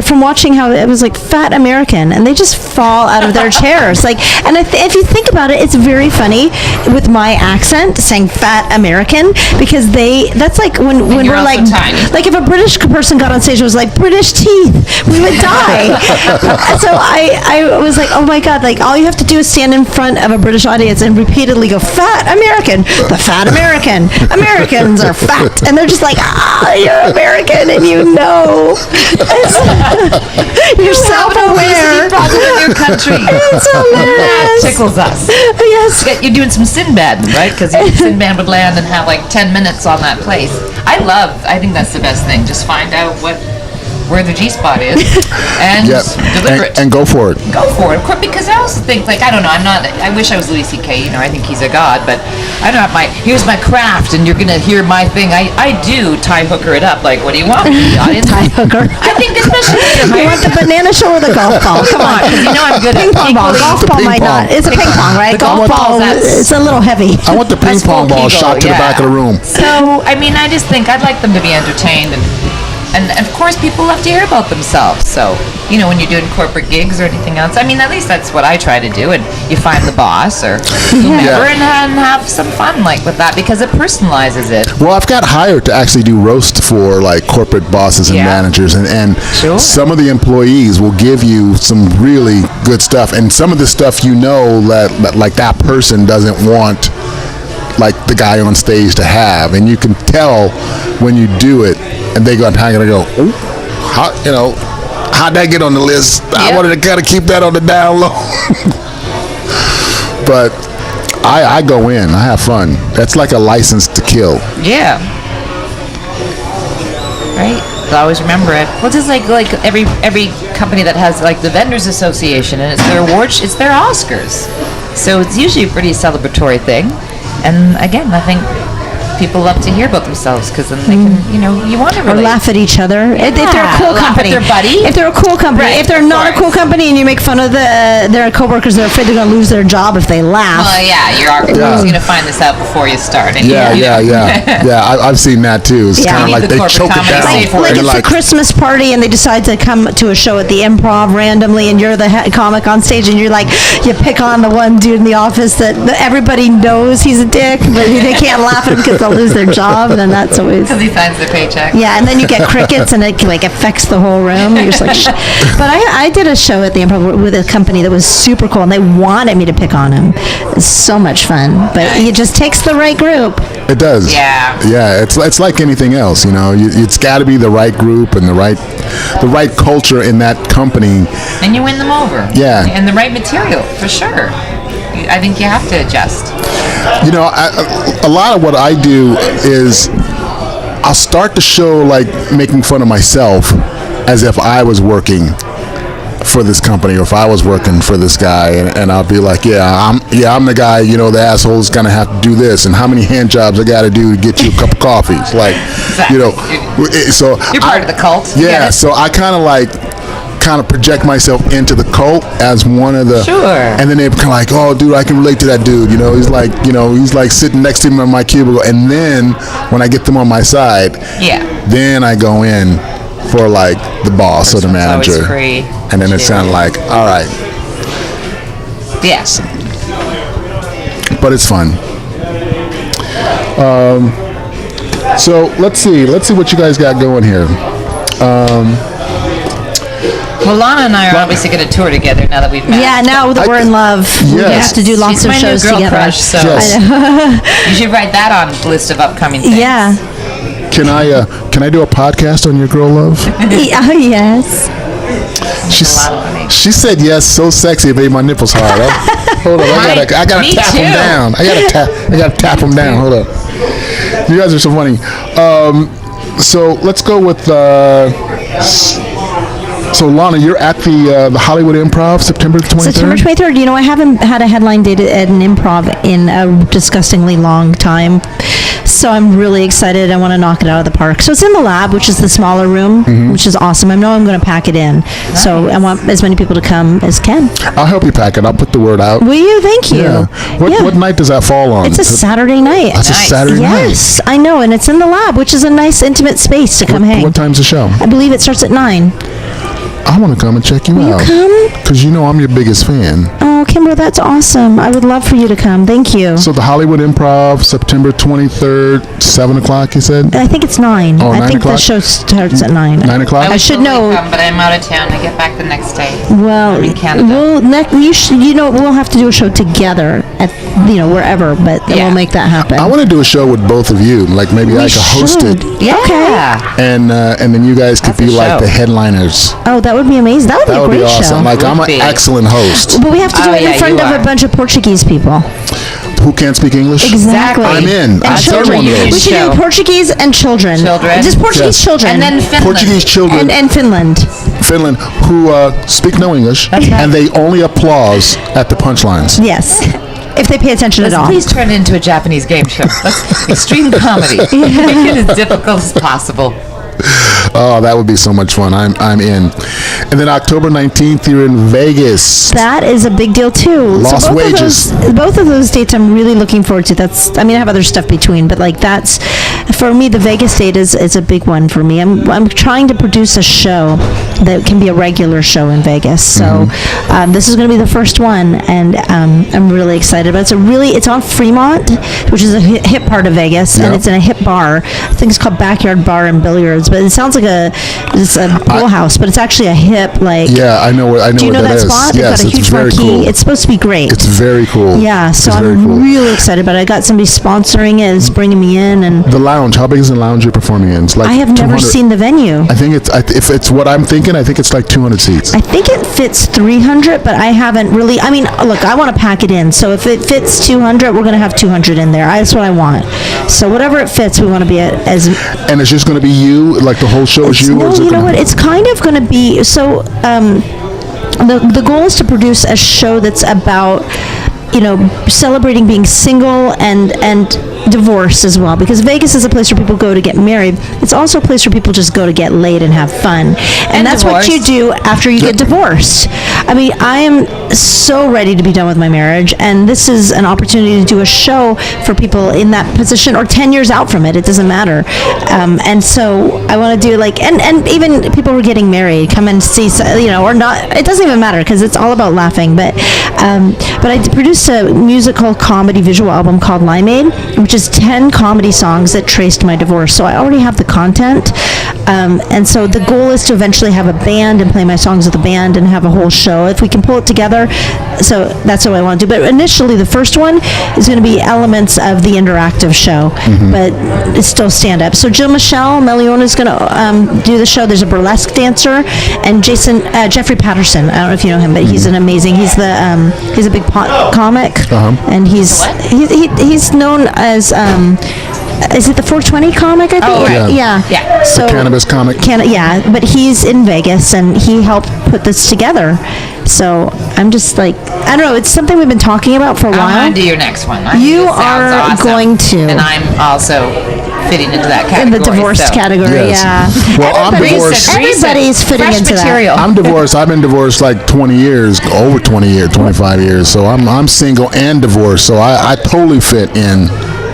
from watching how it was like fat American, and they just fall out of their chairs. Like, and if you think about it, it's very funny with my accent saying fat American, because that's like when we're like if a British person got on stage and was like British teeth, we would die. So I was like, oh my God, like all you have to do is stand in front of a British audience and repeatedly go fat American, the fat American, Americans are fat, and they're just like, you're American and you know. You're self-aware. our country. It's hilarious. That tickles us. Yes. You're doing some Sinbad, right? Because Sinbad would land and have like 10 minutes on that place. I think that's the best thing. Just find out where the G-spot is and deliver it. And go for it. Go for it. Because I also think, like, I don't know, I wish I was Louis C.K., I think he's a god, but I don't have here's my craft, and you're going to hear my thing. I do tie hooker it up, like, what do you want? Tie hooker. I think especially You want the banana show or the golf ball? Come on, because I'm good Ping at pong ball. Golf ball might not. It's a ping pong, right? Golf ball, it's a little heavy. I want the ping pong ball shot to the back of the room. So, I just think I'd like them to be entertained, and of course people love to hear about themselves. So, when you're doing corporate gigs or anything else, at least that's what I try to do. And you find the boss or whomever and have some fun with that, because it personalizes it. Well, I've got hired to actually do roast for corporate bosses and managers, and Sure. some of the employees will give you some really good stuff, and some of the stuff that person doesn't want the guy on stage to have, and you can tell when you do it, and they go, oh, how'd that get on the list? Yep. I wanted to kind of keep that on the down low. But I go in, I have fun. That's like a license to kill. Yeah. Right? I always remember it. Well, just like every company that has the Vendors Association, and it's their awards, it's their Oscars. So it's usually a pretty celebratory thing. And again, I think people love to hear about themselves, because then they can, you want to relate. Or laugh at each other. If they're a cool company. Laugh at their buddy. If they're a cool company. Right, if they're not a cool company and you make fun of their coworkers, they're afraid they're going to lose their job if they laugh. Well, yeah, you're always going to find this out before you start. Yeah. I've seen that too. It's kind of like they choke it down. Like it's a Christmas party and they decide to come to a show at the Improv randomly, and you're the comic on stage, and you pick on the one dude in the office that everybody knows he's a dick, but they can't laugh at him because they'll lose their job, and then that's always... Because he signs the paycheck. Yeah, and then you get crickets, and it affects the whole room. You're just like, shh. But I did a show at the Improv with a company that was super cool, and they wanted me to pick on him. It's so much fun, but it just takes the right group. It does. Yeah. Yeah, it's like anything else, it's got to be the right group and the right culture in that company. And you win them over. Yeah. And the right material, for sure. I think you have to adjust. A lot of what I do is I'll start the show making fun of myself as if I was working for this company, or if I was working for this guy, and I'll be like, I'm the guy, the asshole's gonna have to do this, and how many hand jobs I gotta do to get you a cup of coffee. It's exactly. So you're part of the cult. Yeah, so I kind of project myself into the cult as one of the... Sure. And then they're kind of like, oh, dude, I can relate to that dude. He's like sitting next to me on my cubicle. And then when I get them on my side, then I go in for the boss or the manager. Free. And then it's kind of like, all right. Yes. But it's fun. So let's see what you guys got going here. Well, Lahna and I are obviously going to tour together now that we've met. Yeah, now that we're in love, we have to do lots of shows together. Crush, so you should write that on the list of upcoming things. Yeah. Can I do a podcast on your girl love? Yes. She said yes, so sexy it made my nipples hard. Hold on, I gotta tap them down. I gotta tap them down. Hold up. You guys are so funny. So let's go with. So, Lahna, you're at the Hollywood Improv September 23rd? September 23rd. I haven't had a headline date at an improv in a disgustingly long time. So I'm really excited. I want to knock it out of the park. So it's in the lab, which is the smaller room, which is awesome. I know I'm going to pack it in. Nice. So I want as many people to come as can. I'll help you pack it. I'll put the word out. Will you? Thank you. Yeah. What night does that fall on? It's a Saturday night. That's nice. A Saturday night? Yes, I know. And it's in the lab, which is a nice, intimate space to come hang. What time's the show? I believe it starts at 9. I want to come and check you out. Will you come? Because I'm your biggest fan. Oh, Kimbrough, that's awesome. I would love for you to come. Thank you. So the Hollywood Improv, September 23rd, 7 o'clock, you said? I think it's 9. Oh, 9 I think o'clock? the show starts at 9. 9 o'clock? I should know. Come, but I'm out of town. I get back the next day. Well, I'm in Canada. We'll have to do a show together at, wherever, but we'll make that happen. I want to do a show with both of you. Maybe I could host it. Yeah. Okay. And then you guys could be the headliners. Oh, that would be amazing. That would be a great awesome. show. Like, I'm an excellent host. But we have to do it in front of a bunch of Portuguese people. Who can't speak English? Exactly. I'm in. And children. We should do Portuguese and children. Just Portuguese children. And then Finland. Portuguese children. And Finland. Finland, who speak no English, and they only applause at the punchlines. Yes. If they pay attention at all. Please turn it into a Japanese game show. That's extreme comedy. Make it as difficult as possible. Oh, that would be so much fun. I'm in. And then October 19th, you're in Vegas. That is a big deal too. Lost wages. Both of those dates I'm really looking forward to. I have other stuff between, but like that's, for me, the Vegas date is a big one for me. I'm trying to produce a show that can be a regular show in Vegas. So this is going to be the first one, and I'm really excited about it. It's on Fremont, which is a hip part of Vegas, and it's in a hip bar. I think it's called Backyard Bar and Billiards, but it sounds like it's a pool house, but it's actually a hip, like... Yeah, I know do you know that spot? Yes, it's got a huge marquee. Cool. It's supposed to be great. It's very cool. Yeah, so I'm really excited about it. I got somebody sponsoring it. It's bringing me in. And the lounge, how big is the lounge you're performing in? It's like I have never seen the venue. I think if it's what I'm thinking, I think it's like 200 seats. I think it fits 300, but I haven't really... look, I want to pack it in. So if it fits 200, we're going to have 200 in there. That's what I want. So whatever it fits, we want to be as... And it's just going to be you? Like the whole show is you? No, you know what? It's kind of going to be... So the goal is to produce a show that's about... celebrating being single and divorce as well, because Vegas is a place where people go to get married. It's also a place where people just go to get laid and have fun, and that's divorced. What you do after you get divorced. I am so ready to be done with my marriage, and this is an opportunity to do a show for people in that position or 10 years out from it. It doesn't matter. And so I want to do and even people who are getting married come and see, or not. It doesn't even matter because it's all about laughing. But I produced a musical comedy visual album called Limeade, which is 10 comedy songs that traced my divorce. So I already have the content. And so the goal is to eventually have a band and play my songs with a band and have a whole show. If we can pull it together, so that's what I want to do. But initially, the first one is going to be elements of the interactive show, but it's still stand-up. So Jill Michelle Meliona is going to do the show. There's a burlesque dancer, and Jeffrey Patterson. I don't know if you know him, but he's an amazing. He's a big comic, and he's known as. Is it the 420 comic, I think? Oh, right. Yeah. So the cannabis comic. But he's in Vegas, and he helped put this together. So I'm just I don't know, it's something we've been talking about for a while. I'm going to do your next one. You are awesome. Going to. And I'm also fitting into that category. In the divorced category, yeah. Well, I'm divorced. Everybody's fitting into material. that. I'm divorced. I've been divorced like 20 years, over 20 years, 25 years. So I'm single and divorced. So I totally fit in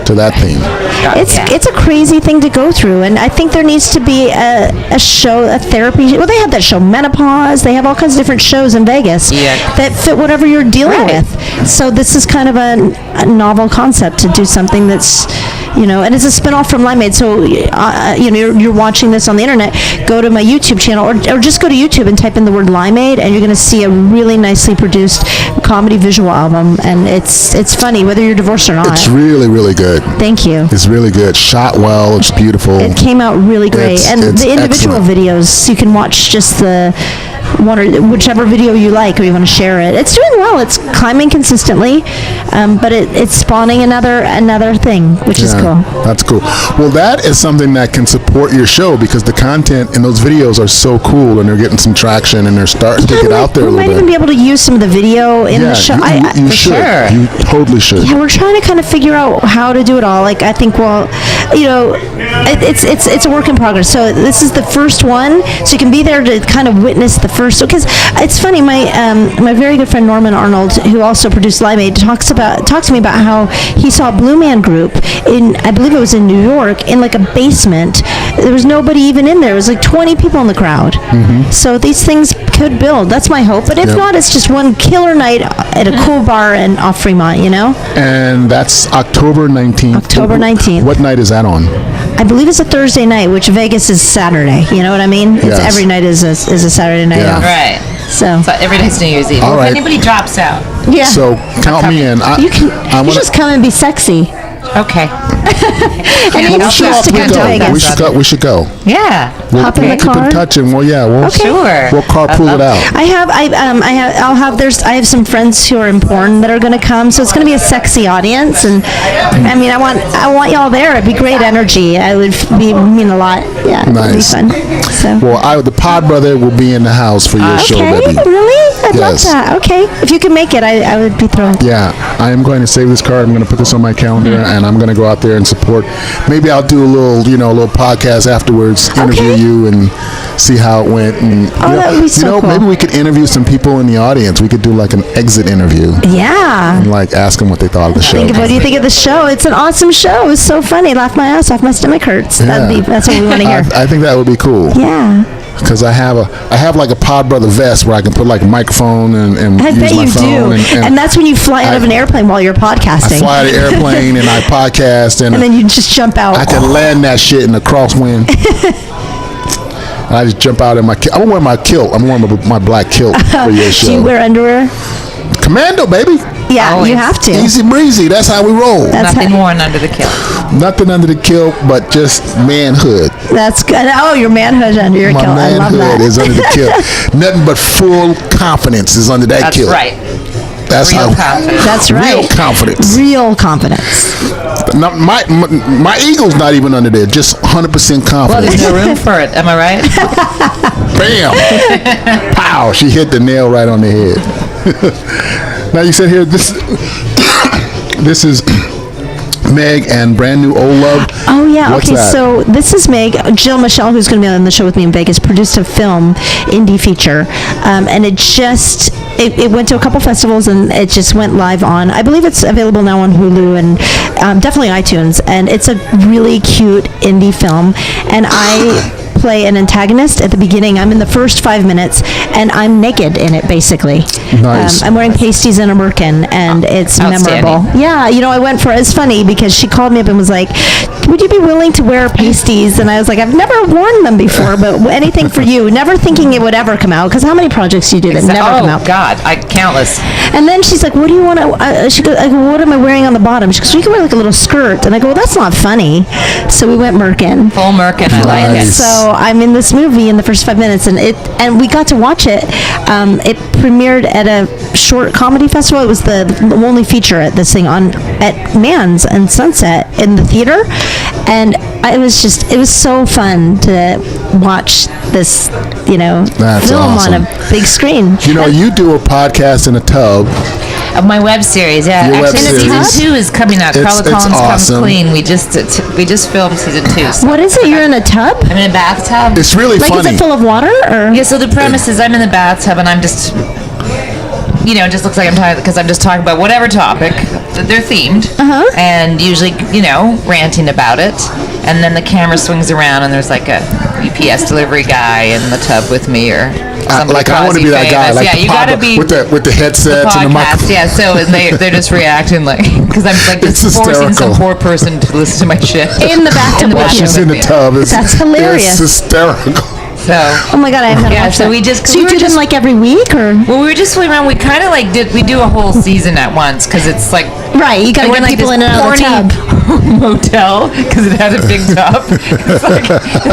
to that theme. It's a crazy thing to go through, and I think there needs to be a show, a therapy. Well, they have that show Menopause. They have all kinds of different shows in Vegas that fit whatever you're dealing with. So this is kind of a novel concept to do something that's, and it's a spinoff from Limeade. So you're watching this on the internet. Go to my YouTube channel, or just go to YouTube and type in the word Limeade, and you're going to see a really nicely produced comedy visual album, and it's funny whether you're divorced or not. It's really, really good. Thank you. It's really good. Shot well. It's beautiful. It came out really great. It's the individual excellent. Videos, you can watch just the one or whichever video you like, or you want to share it. It's doing well. It's climbing consistently, but it's spawning another thing, which is cool. That's cool. Well, that is something that can support your show, because the content in those videos are so cool, and they're getting some traction, and they're starting to get out there a little bit. We might even be able to use some of the video in the show. You should. Sure. You totally should. Yeah, we're trying to kind of figure out how to do it all. I think, it's a work in progress. So this is the first one, so you can be there to kind of witness the first. Because it's funny, my very good friend Norman Arnold, who also produced Limeade, talks to me about how he saw a Blue Man Group in, I believe it was in New York, in like a basement. There was nobody even in there. It was like 20 people in the crowd. So these things could build. That's my hope. But if not, it's just one killer night at a cool bar and off Fremont, And that's October 19th. October 19th. What night is that on? I believe it's a Thursday night, which Vegas is Saturday. You know what I mean? Yes. Every night is a Saturday night off. Right. So every day's New Year's Eve. All right. If anybody drops out. yeah. So count me in. You just come and be sexy. Okay. And he needs to come to Vegas. We should go. Yeah. We'll Hop in the keep car. in touch, and we'll Sure. we'll carpool it out. I have some friends who are in porn that are going to come, so it's going to be a sexy audience, and I mean, I want y'all there. It'd be great energy. I would mean a lot. Yeah, Nice. it'd be fun. So. Well, the PodBrother will be in the house for your show, Okay, baby. really? I'd love Yes. that. Okay, if you can make it, I would be thrilled. Yeah, I am going to save this card. I'm going to put this on my calendar, and I'm going to go out there and support. Maybe I'll do a little podcast afterwards, interview you, and see how it went. And that would be so cool. maybe we could interview some people in the audience. We could do like an exit interview. Yeah. And like ask them what they thought of the show. What do you think of the show? It's an awesome show. It was so funny. Laughed my ass off. My stomach hurts. Yeah. That's what we want to hear. I think that would be cool. Yeah. Because I have like a PodBrother vest where I can put like a microphone and I use bet my you phone. do. And that's when you fly out of an airplane while you're podcasting. I fly out of the airplane and I podcast and then you just jump out. I can land that shit in the crosswind. And I just jump out in my kilt. I'm wearing my kilt. I'm wearing my black kilt for your show. Do you wear underwear? Commando, baby. Yeah, Always. you have to. Easy breezy. That's how we roll. Nothing worn under the kilt. Nothing under the kilt but just manhood. That's good. Oh, your manhood under your kilt. I love that. My manhood is under the kilt. Nothing but full confidence is under that That's kilt. right. That's Real how. confidence. That's right. Real confidence. Real confidence. Not, my ego's not even under there. Just 100% Well, confidence. there's no room for it. Am I right? Bam! Pow! She hit the nail right on the head. Now you said here this is Meg and Brand New Old Love. Oh yeah. What's okay. that? So this is Meg. Jill Michelle, who's going to be on the show with me in Vegas, produced a film, indie feature, and it went to a couple festivals and it just went live on. I believe it's available now on Hulu and definitely iTunes. And it's a really cute indie film. And I play an antagonist at the beginning. I'm in the first 5 minutes and I'm naked in it basically. Nice. I'm wearing pasties and a merkin and it's memorable. Yeah, it's funny because she called me up and was like, would you be willing to wear pasties? And I was like, I've never worn them before, but anything for you. Never thinking it would ever come out because how many projects do you do that never come out? Oh God, countless. And then she's like, what do you want to, she goes, I go, what am I wearing on the bottom? She goes, you can wear like a little skirt. And I go, well, that's not funny. So we went merkin. Full merkin, I like it. So I'm in this movie in the first 5 minutes, and we got to watch it. It premiered at a short comedy festival. It was the only feature at this thing at Mann's and Sunset in the theater, and it was so fun to watch this, That's film awesome. on a big screen. You do a podcast in a tub. Of my web series, yeah. Your web Actually, series. season 2 is coming out. Carla It's Collins awesome. Comes Clean. We just filmed season 2. So What is it? You're in a tub? I'm in a bathtub. It's really Like, funny. is it full of water? Or? Yeah, so the premise is I'm in the bathtub and I'm just, it just looks like I'm talking, because I'm just talking about whatever topic. They're themed. And usually, ranting about it. And then the camera swings around and there's like a UPS delivery guy in the tub with me or somebody I want to be that guy. Like yeah, you gotta be with the headsets and the microphone. Yeah, so they're just reacting like, because I'm like just It's forcing some hysterical. poor person to listen to my shit. In the bathtub with She's you. in the tub. That's hilarious. It's hysterical. So Oh my God, I haven't watched so that. we just So you do them like every week, or? well, we were just fooling around. We kind of like we do a whole season at once because it's like Right, you gotta we're get in, like, people this in and out of the tub. horny motel because it has a big tub. It's like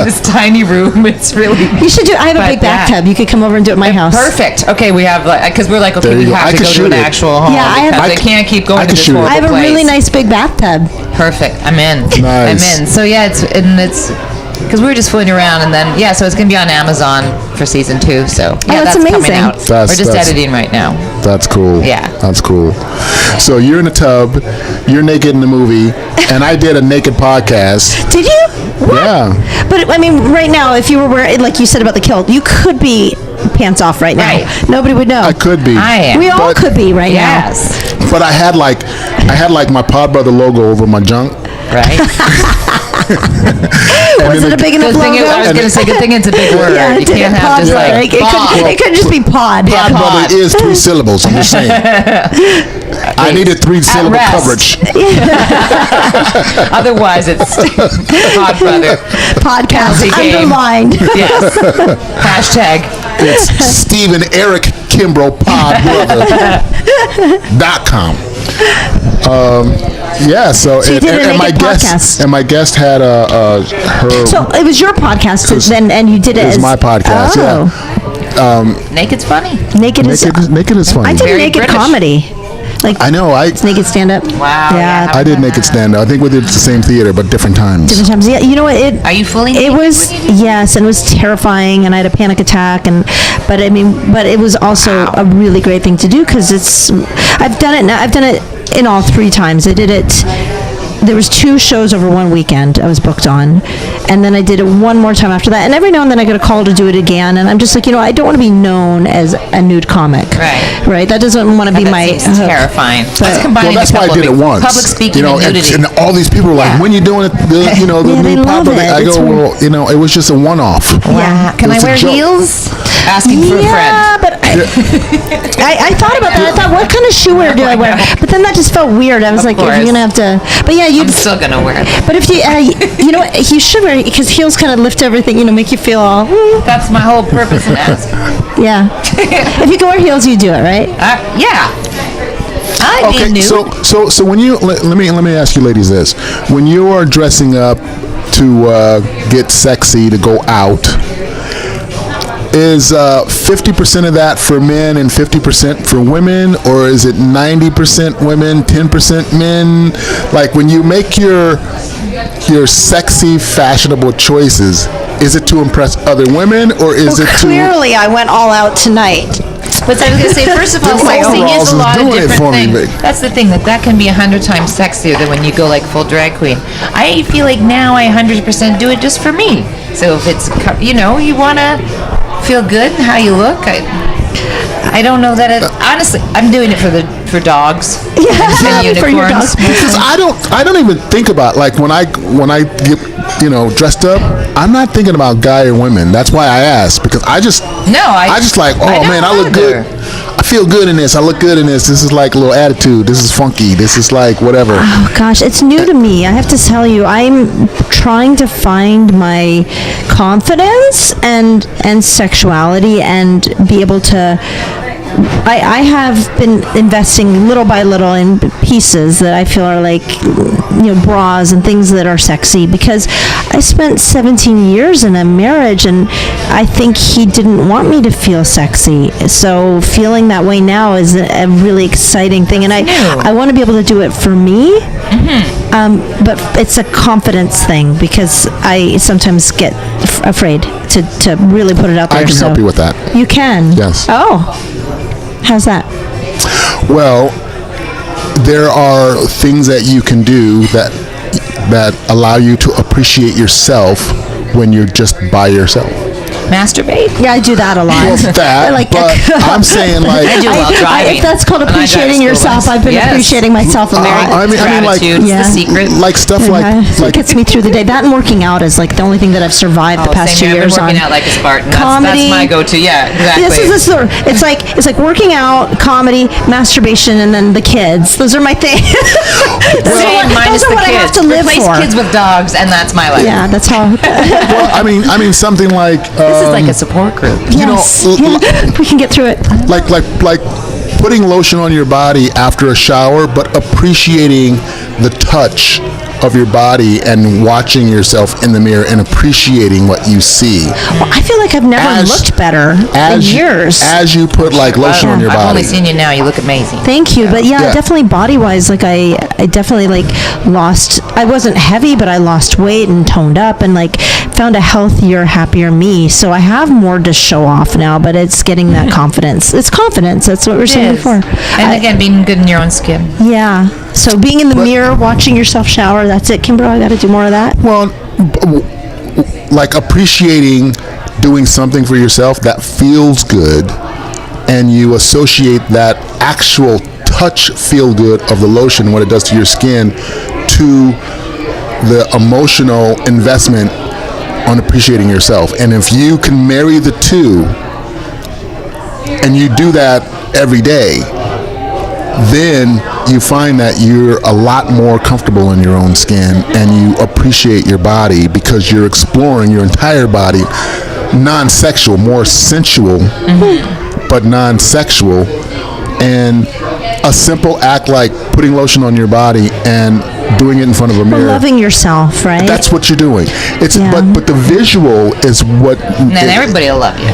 this tiny room. It's really. You should do. I have a But big bathtub. You could come over and do it at my house. Perfect. Okay, we have because we're like, okay, There we you go. have I to could go to shoot an it. actual home Yeah, I have- because I they c- can't keep going I to could this shoot it. horrible I have a place. really nice big bathtub. Perfect. I'm in. Nice. I'm in. So yeah, it's because we were just fooling around, and then so it's gonna be on Amazon for season 2. So yeah, that's coming amazing. out. We're just editing right now. That's cool. Yeah. That's cool. So you're in a tub, you're naked in the movie, and I did a naked podcast. Did you? What? Yeah. But I mean, right now, if you were wearing, like you said about the kilt, you could be pants off right now. Right. Nobody would know. I could be. I am. We all But- could be right Yes. But I had like my PodBrother logo over my junk. Right. now. Was it a big enough Good thing logo? I was gonna say. Good thing it's a big word. Yeah, You can't have just PodBrother. like it could just be pod. Yeah, PodBrother pod. is 3 syllables. I'm just saying. I needed 3-syllable rest. coverage. Otherwise, it's PodBrother. Podcast Healthy game. underlined. Yes. Hashtag. It's Stephen Eric Kimbrough PodBrother.com. Yeah, so you did a naked podcast. My guest had her. So it was your podcast, and you did it. It was as, my podcast. Oh. Yeah. Naked's funny. Naked is funny. I did Very naked British. comedy. Like I know. It's naked stand up. Wow. Yeah. I did naked stand up. I think we did the same theater, but different times. Different times. Yeah. You know what? Are you fully It naked was when you do yes, and it was terrifying, and I had a panic attack, but it was also a really great thing to do because I've done it now. I've done it in all 3 times. I did it. There was 2 shows over one weekend I was booked on, and then I did it one more time after that. And every now and then I get a call to do it again, and I'm just like, I don't want to be known as a nude comic. Right. That doesn't want to be my. Seems terrifying. That's why I did it once. Public speaking and nudity. And all these people were like, "When you doing it?" The they new love pop-up. it. I It's go, weird. "Well, it was just a one-off." Yeah. Can I It's a wear joke. heels? Asking for a friend. But I thought about that. I thought, what kind of shoe wear do I wear? But then that just felt weird. I was like, if you're gonna have to. But yeah, I'm still gonna wear it. But if you, you should wear, because heels kind of lift everything, make you feel all. That's my whole purpose in asking. Yeah. If you can wear heels, you do it, right? Yeah. I Okay, nude. so when you let me ask you ladies this: when you are dressing up to get sexy to go out, is 50% of that for men and 50% for women, or is it 90% women, 10% men? Like when you make your sexy, fashionable choices, is it to impress other women, or is it to? Clearly, I went all out tonight. But I was going to say, first of all, The sexy overalls is a is lot of doing it different for me, things. babe. That's the thing, that can be 100 times sexier than when you go like full drag queen. I feel like now I 100% do it just for me. So if it's, you want to feel good in how you look, I don't know that honestly, I'm doing it for dogs. Yeah, and for your unicorns. dogs. Because I don't even think about, like, when I get dressed up, I'm not thinking about guy or women. That's why I ask, because I just like, oh man, I look good. I feel good in this. I look good in this. This is like a little attitude. This is funky. This is like whatever. Oh gosh, it's new to me. I have to tell you, I'm trying to find my confidence and sexuality and be able to. I have been investing little by little in pieces that I feel are like, bras and things that are sexy, because I spent 17 years in a marriage and I think he didn't want me to feel sexy. So feeling that way now is a really exciting thing, and I want to be able to do it for me. Mm-hmm. But it's a confidence thing, because I sometimes get afraid to really put it out there. I can help you with that. You can? Yes. Oh. How's that? Well, there are things that you can do that allow you to appreciate yourself when you're just by yourself. Masturbate? Yeah, I do that a lot. Well, but I'm saying, like, I do while driving. If that's called appreciating yourself, I've been appreciating myself a lot. I mean, like, the secret. Like stuff it gets me through the day. That and working out is like the only thing that I've survived the past 2 years on. Working out like a Spartan. Comedy. That's my go-to. Yeah, exactly. It's like working out, comedy, masturbation, and then the kids. Those are my things. Those are what I have to live Replace for. kids with dogs, and that's my life. Yeah, that's how. Well, I mean something like. This is like a support group. Yes. We can get through it. Like putting lotion on your body after a shower, but appreciating the touch of your body and watching yourself in the mirror and appreciating what you see. Well, I feel like I've never looked better in years. As you put like lotion on your body. I've only seen you now. You look amazing. Thank you. But yeah, definitely body-wise, like I definitely like lost. I wasn't heavy, but I lost weight and toned up and like found a healthier, happier me. So I have more to show off now, but it's getting that confidence. It's confidence. That's what we're saying before. And again, being good in your own skin. Yeah. So being in the mirror, watching yourself shower, that's it, Kimbrough. I got to do more of that. Well, like appreciating doing something for yourself that feels good, and you associate that actual touch feel good of the lotion, what it does to your skin, to the emotional investment on appreciating yourself. And if you can marry the two, and you do that every day, then you find that you're a lot more comfortable in your own skin and you appreciate your body because you're exploring your entire body, non-sexual, more sensual, but non-sexual. And a simple act like putting lotion on your body and doing it in front of a mirror. Loving yourself, right? That's what you're doing. It's but the visual is what. And then everybody will love you.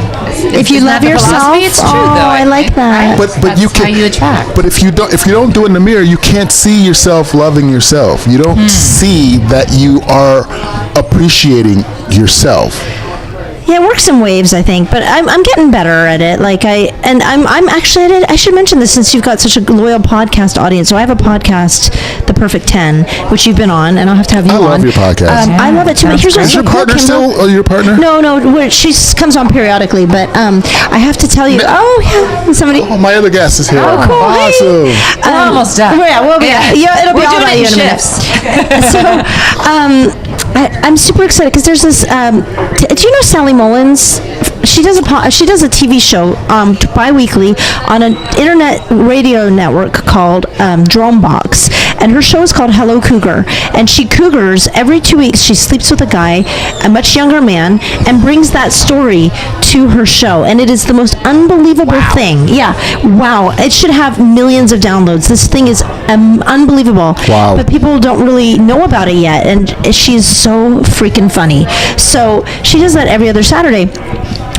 If you love yourself, it's true, though. I like that. But That's you can, how you attract. But if you don't do it in the mirror, you can't see yourself loving yourself. You don't see that you are appreciating yourself. Yeah, it works in waves, I think, but I'm getting better at it. I'm actually at it. I should mention this since you've got such a loyal podcast audience. So I have a podcast, The Perfect 10, which you've been on, and I'll have to have you on. I love your podcast. I love it too. Here's what's Is your so cool, partner Kimbrough. still your partner? No, she comes on periodically, but I have to tell you. Oh yeah, somebody. Oh, my other guest is here. Oh, cool. Awesome. Hey. We're almost done. Yeah, we'll be. Yeah, it'll be We're all doing about it you in in a minute. shifts. So, I'm super excited because there's this. Do you know Sally Mullins? She does a TV show bi-weekly on an internet radio network called Dromebox, and her show is called Hello Cougar, and she cougars every 2 weeks. She sleeps with a guy, a much younger man, and brings that story to her show, and it is the most unbelievable thing. Yeah, wow! It should have millions of downloads. This thing is unbelievable. Wow! But people don't really know about it yet, and she's so freaking funny. So she does that every other Saturday.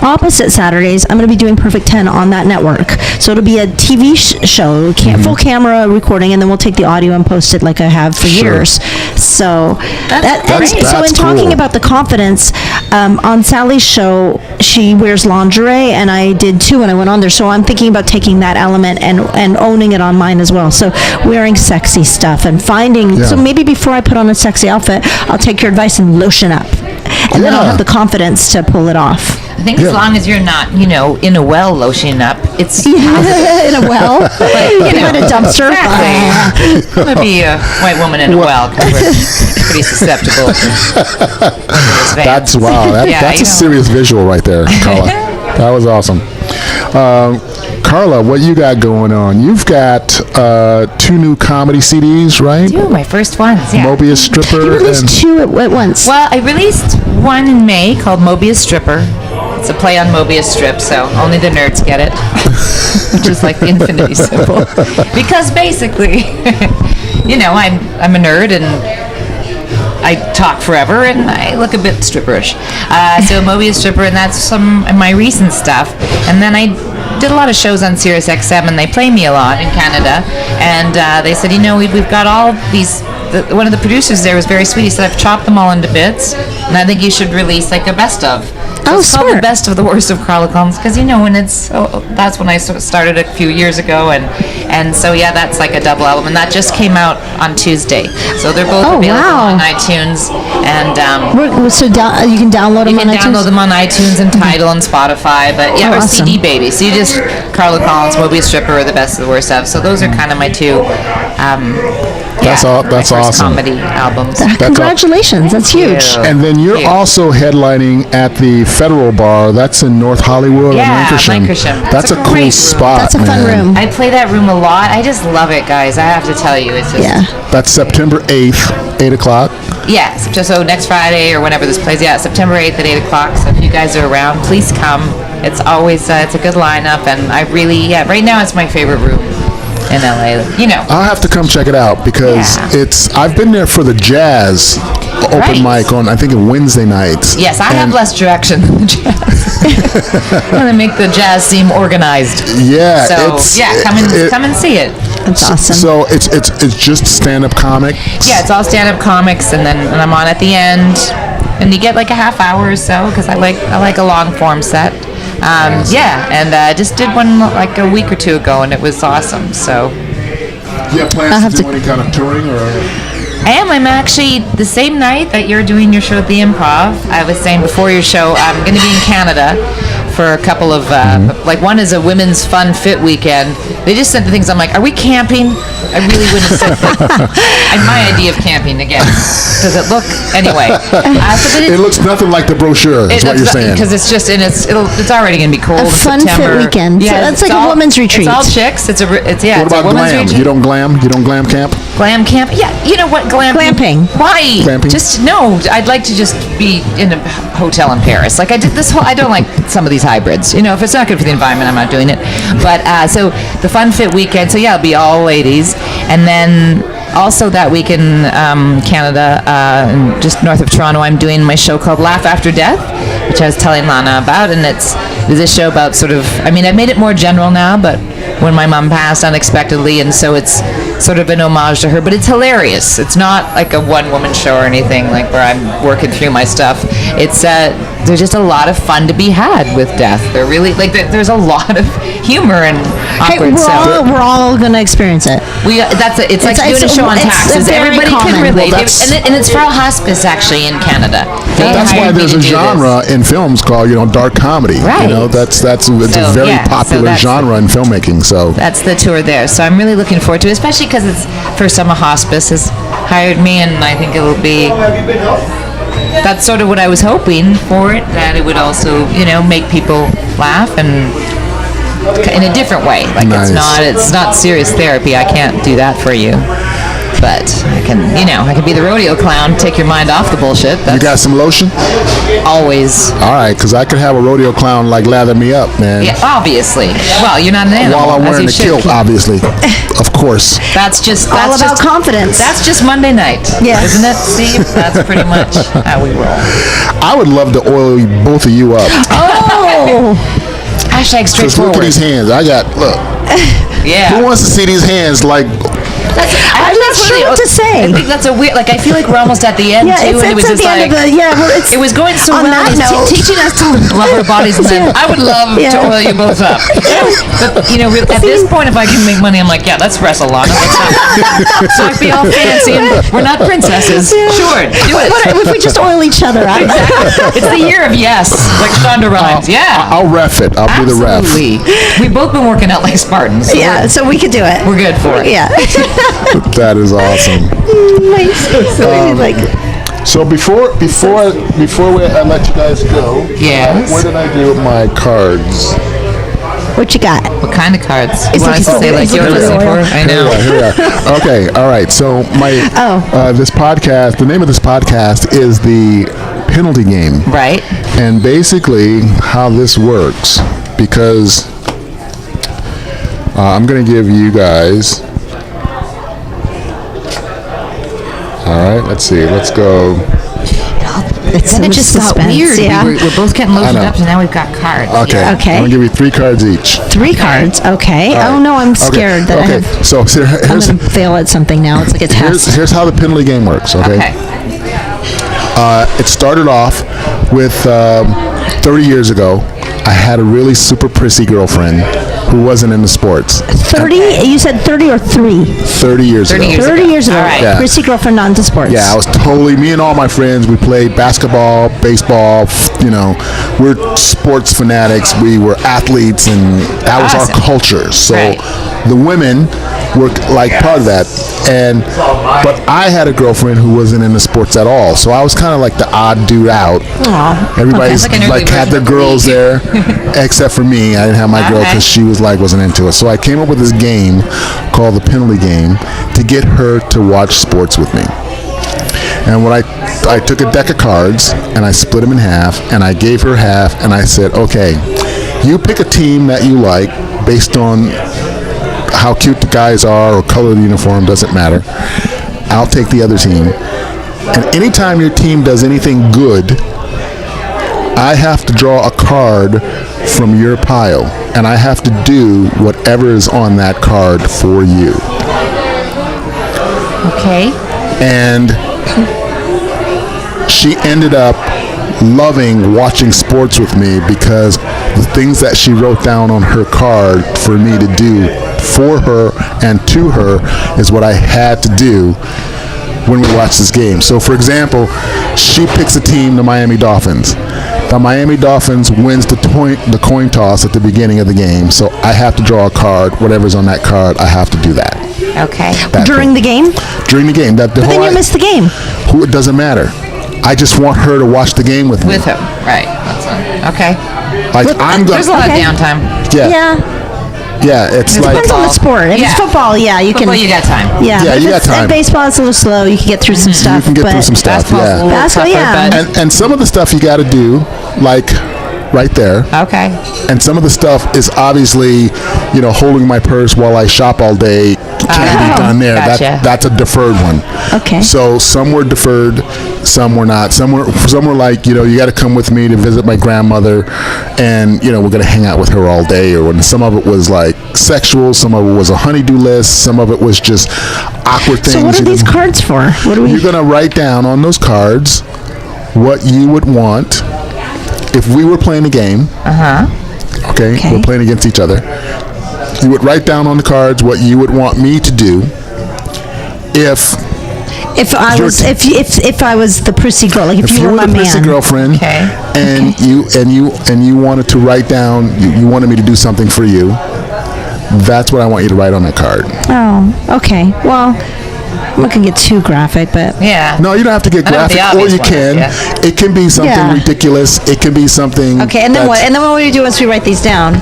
Opposite Saturdays, I'm going to be doing Perfect 10 on that network. So it'll be a TV show, full camera recording, and then we'll take the audio and post it like I have for years. So that's in talking cool. about the confidence, on Sally's show, she wears lingerie, and I did too when I went on there. So I'm thinking about taking that element and owning it on mine as well. So wearing sexy stuff and finding. Yeah. So maybe before I put on a sexy outfit, I'll take your advice and lotion up, and then I'll have the confidence to pull it off. I think as long as you're not, in a well lotioning up, it's in a well, in a dumpster. Exactly. I'm gonna be a white woman in a well because we're pretty susceptible. That's wow. That's a serious visual right there, Carla. That was awesome. Carla, what you got going on? You've got 2 new comedy CDs, right? Two of my first ones, yeah. Mobius Stripper. You released 2 at once. Well, I released one in May called Mobius Stripper. It's a play on Mobius strip, so only the nerds get it, which is like the infinity symbol. Because basically, I'm a nerd and I talk forever and I look a bit stripperish. So Mobius Stripper, and that's some of my recent stuff. And then I did a lot of shows on Sirius XM, and they play me a lot in Canada. And they said, we've got all these. One of the producers there was very sweet. He said, I've chopped them all into bits, and I think you should release like a best of. So it's called the best of the worst of Carla Collins, because when that's when I started a few years ago, and so yeah, that's like a double album, and that just came out on Tuesday. So they're both available on iTunes, and you can download them on iTunes. You can download them on iTunes and Tidal and Spotify, but yeah, or awesome. CD Baby. So you just Carla Collins, Mobius Stripper, or the best of the worst of. So those are kind of my 2. That's awesome. Comedy albums. Congratulations, that's huge. And then you're also headlining at the Federal Bar. That's in North Hollywood or Lancashire. That's a cool spot. That's a fun room. I play that room a lot. I just love it, guys. I have to tell you, it's just That's September 8th, 8 o'clock. Yeah, so next Friday or whenever this plays. Yeah, September 8th at 8 o'clock. So if you guys are around, please come. It's always it's a good lineup, and I really right now it's my favorite room in LA. I'll have to come check it out because I've been there for the jazz open mic on I think Wednesday nights. Yes, I have less direction than the jazz. I'm gonna make the jazz seem organized. Yeah, so come and see it. That's awesome. So it's just stand-up comics. Yeah, it's all stand-up comics, and I'm on at the end, and you get like a half hour or so because I like a long form set. And I just did one like a week or 2 ago, and it was awesome. So, you have plans to do any kind of touring, or? I'm actually the same night that you're doing your show at the Improv. I was saying before your show, I'm going to be in Canada for a couple of like one is a women's fun fit weekend. They just sent the things. I'm like, are we camping? I really wouldn't have said that. My idea of camping again. Does it look anyway? It looks nothing like the brochure. Is what you're saying? Because it's just it's already going to be cold. A fun September. fit weekend. Yeah, so it's like a woman's retreat. It's all chicks. It's What about glam? Retreat. You don't glam? You don't glam camp? Glam camp? Yeah. You know what? Glamping. Why? Glamping? No. I'd like to just be in a hotel in Paris. Like I did this whole. I don't like some of these hybrids. If it's not good for the environment, I'm not doing it. But so the Fun Fit weekend. So yeah, it'll be all ladies, and then also that week in Canada, just north of Toronto, I'm doing my show called Laugh After Death, which I was telling Lahna about, and it's a show about sort of, I've made it more general now, but when my mom passed unexpectedly, and so it's sort of an homage to her, but it's hilarious. It's not like a one-woman show or anything like where I'm working through my stuff. It's there's just a lot of fun to be had with death. They're really there's a lot of humor and awkward we're all gonna experience it. It's like doing a show on taxes. Everybody can relate, and it's for a hospice actually in Canada. That's why there's a genre in films called dark comedy. Right. It's a very popular genre in filmmaking. So that's the tour there. So I'm really looking forward to it, especially because it's first time a hospice has hired me, and I think it'll be. That's sort of what I was hoping for it. That it would also, make people laugh and in a different way. Like nice. It's not serious therapy. I can't do that for you. But I can be the rodeo clown, take your mind off the bullshit. You got some lotion? Always. All right, because I could have a rodeo clown lather me up, man. Yeah, obviously. Well, you're not an animal. While I'm wearing the kilt, obviously. Of course. That's all about confidence. That's just Monday night. Yeah. Isn't it, Steve? That's pretty much how we roll. I would love to oil both of you up. Oh! Hashtag straightforward. Look at these hands. Look. Yeah. Who wants to see these hands I'm not sure what to say. I think that's a weird. I feel like we're almost at the end too, and it was just like it was going so well. Teaching us to love our bodies, and then I would love to oil you both up. But at this point, if I can make money, I'm like, yeah, let's wrestle, Lahna. So I'd be all fancy, and we're not princesses. Sure, do it. What if we just oil each other up? Exactly. It's the year of yes, like Shonda Rhimes. I'll ref it. I'll be the ref. We've both been working out like Spartans. So we could do it. We're good for it. Yeah. That is awesome. So before I let you guys go, yes. What did I do with my cards? What you got? What kind of cards? You want us to say like you're listening for? I know. Here we are. Okay, all right. So this podcast, the name of this podcast is the penalty game. Right. And basically how this works, because I'm going to give you guys. All right, let's see. Let's go. Then it just got weird. Yeah. We're both getting loaded up, and now we've got cards. Okay. I'm going to give you 3 cards each. 3 cards. Okay. Right. Oh, no, I'm scared that I'm going to fail at something now. It's like a test. Here's how the penalty game works, okay? It started off with 30 years ago. I had a really super prissy girlfriend who wasn't into sports. 30? You said 30 or 3? 30 years ago. 30 years ago. All right. Yeah. Prissy girlfriend, not into sports. Yeah, I was me and all my friends, we played basketball, baseball, we're sports fanatics. We were athletes, and that was our culture. So the women were like part of that. But I had a girlfriend who wasn't into sports at all. So I was kind of like the odd dude out. Aww. Everybody's had their girls there, except for me. I didn't have my girl because she wasn't into it. So I came up with this game called the penalty game to get her to watch sports with me. And when I took a deck of cards and I split them in half and I gave her half and I said, okay, you pick a team that you like based on how cute the guys are or color of the uniform, doesn't matter. I'll take the other team. And anytime your team does anything good, I have to draw a card from your pile, and I have to do whatever is on that card for you. Okay. And she ended up loving watching sports with me because the things that she wrote down on her card for me to do for her and to her is what I had to do when we watch this game. So for example, she picks a team, the Miami Dolphins. The Miami Dolphins wins the coin toss at the beginning of the game, so I have to draw a card. Whatever's on that card, I have to do that. Okay. During the game? During the game. But then you missed the game. It doesn't matter. I just want her to watch the game with me. With him, right. Okay. There's a lot of downtime. Yeah, it's it depends on the sport. If it's football, you can. You got time. Yeah, you got time. Baseball, it's a little slow. You can get through some stuff. You can get through some stuff. Basketball, and some of the stuff you got to do, like right there. Okay. And some of the stuff is obviously, holding my purse while I shop all day can't be done there. Gotcha. That's a deferred one. Okay. So some were deferred, some were not. Some were like, you got to come with me to visit my grandmother, and we're going to hang out with her all day. Or when some of it was like sexual, some of it was a honey-do list, some of it was just awkward things. So what are these cards for? You're going to write down on those cards what you would want if we were playing a game. Okay, we're playing against each other. You would write down on the cards what you would want me to do if I was the prissy girl, like if you were my the prissy man. girlfriend, and you wanted to write down, you wanted me to do something for you. That's what I want you to write on that card. Oh, okay. Well, I'm not gonna get too graphic, but no, you don't have to get graphic, or you can. It can be something ridiculous. It can be something. Okay, and then what? And then what do we do once we write these down?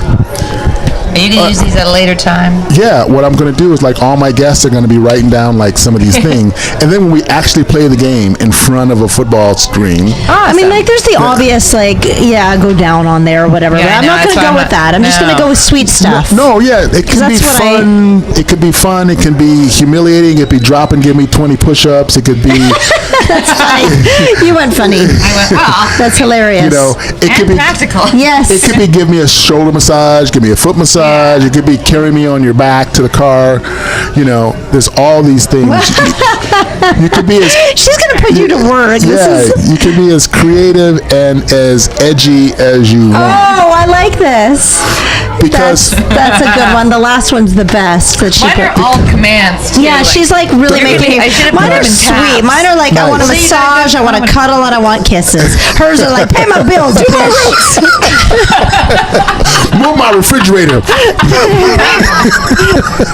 Are you going to use these at a later time? Yeah, what I'm going to do is like all my guests are going to be writing down like some of these things. And then when we actually play the game in front of a football screen. I mean, like there's the obvious like, go down on there or whatever. Yeah, but I'm not going to go with that. I'm just going to go with sweet stuff. No, it can be fun. It could be fun. It can be humiliating. It could be drop and give me 20 push-ups. It could be... That's funny. You went funny. I went, that's hilarious. It could be practical. Yes. It could be give me a shoulder massage, give me a foot massage. It could be carry me on your back to the car. There's all these things. You could be as... She's going to put you to work. You can be as creative and as edgy as you want. Oh, I like this. Because that's a good one. The last one's the best. Mine are all commands, too. Yeah, she's like really making me... Mine are sweet. Mine are like, I want a massage, I want to cuddle, and I want kisses. Hers are like, pay my bills, bitch. Move my refrigerator.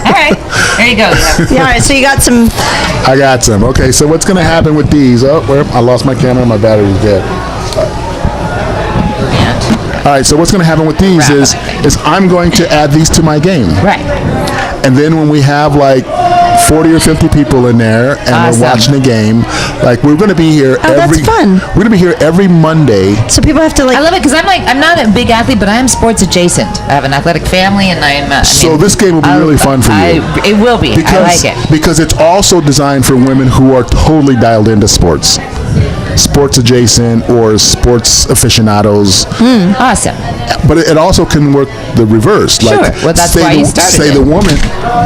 All right, there you go. Yeah, all right, so you got some... I got some. Okay, so what's going to happen with these? I lost my camera. My battery's dead. All right, so what's going to happen with these is I'm going to add these to my game. Right. And then when we have like 40 or 50 people in there and we're watching a game, like we're going to be here that's fun. We're going to be here every Monday. So people have to like... I love it because I'm not a big athlete, but I am sports adjacent. I have an athletic family, and so this game will be really fun for you. It will be. I like it. Because it's also designed for women who are totally dialed into sports. Sports adjacent or sports aficionados. Awesome. But it also can work the reverse. Sure. Well, that's why you started Say it. the woman.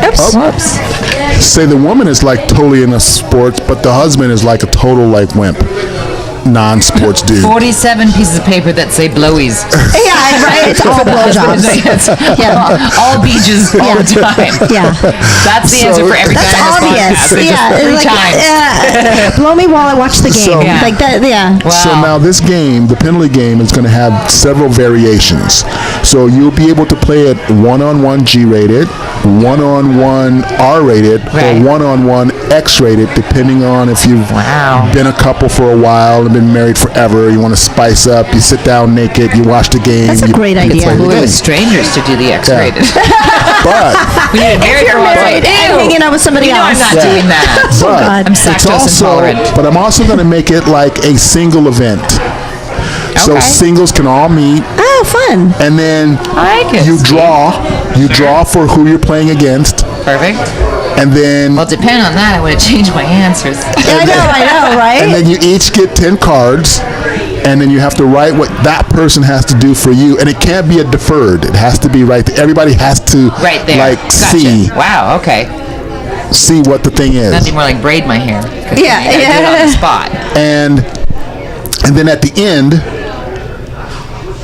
Oops. Say the woman is like totally into sports, but the husband is like a total like wimp, non-sports dude. 47 pieces of paper that say blowies. Yeah, right. It's all blowjobs. All beaches all the time. Yeah. That's the answer for every That's guy in this obvious. podcast. Yeah. Just 3 Like, times. blow me while I watch the game. So- Like that. Yeah. Wow. So now this game, the penalty game, is going to have several variations. So you'll be able to play it one-on-one G-rated, one-on-one R-rated, Right. or one-on-one X-rated, depending on if you've been a couple for a while and been married forever. You want to spice up. You sit down naked. You watch the game. That's a great idea. play the We're game. with strangers to do the X-rated. But We need a married If you're married and hanging out with somebody I'm else. not doing that. God. I'm it's lactose also, intolerant. but I'm also going to make it like a single event. So Okay. singles can all meet, Oh, fun. and then I like it. you draw. You draw for who you're playing against, Perfect. and then Well, depending on that, I would have changed my answers. I know, right? and then you each get 10 cards, and then you have to write what that person has to do for you, and it can't be a deferred. It has to be right there. Everybody has to Right there. like Gotcha. Wow, okay. see what the thing is. Nothing more like braid my hair. 'Cause Yeah, you gotta do it on the spot. And then at the end,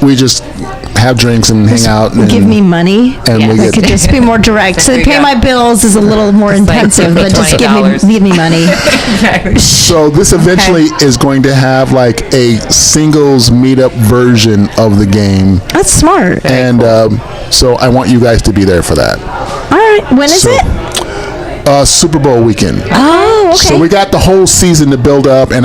we just have drinks and hang out. And Give me money. And Yeah. we I get could just be more direct. So There you pay go. my bills is a little more It's like intensive, but just $20. give me money. Exactly. So this eventually is going to have like a singles meetup version of the game, That's smart. and so I want you guys to be there for that. All right. When is So, it? Super Bowl weekend. Oh, okay. So we got the whole season to build up, and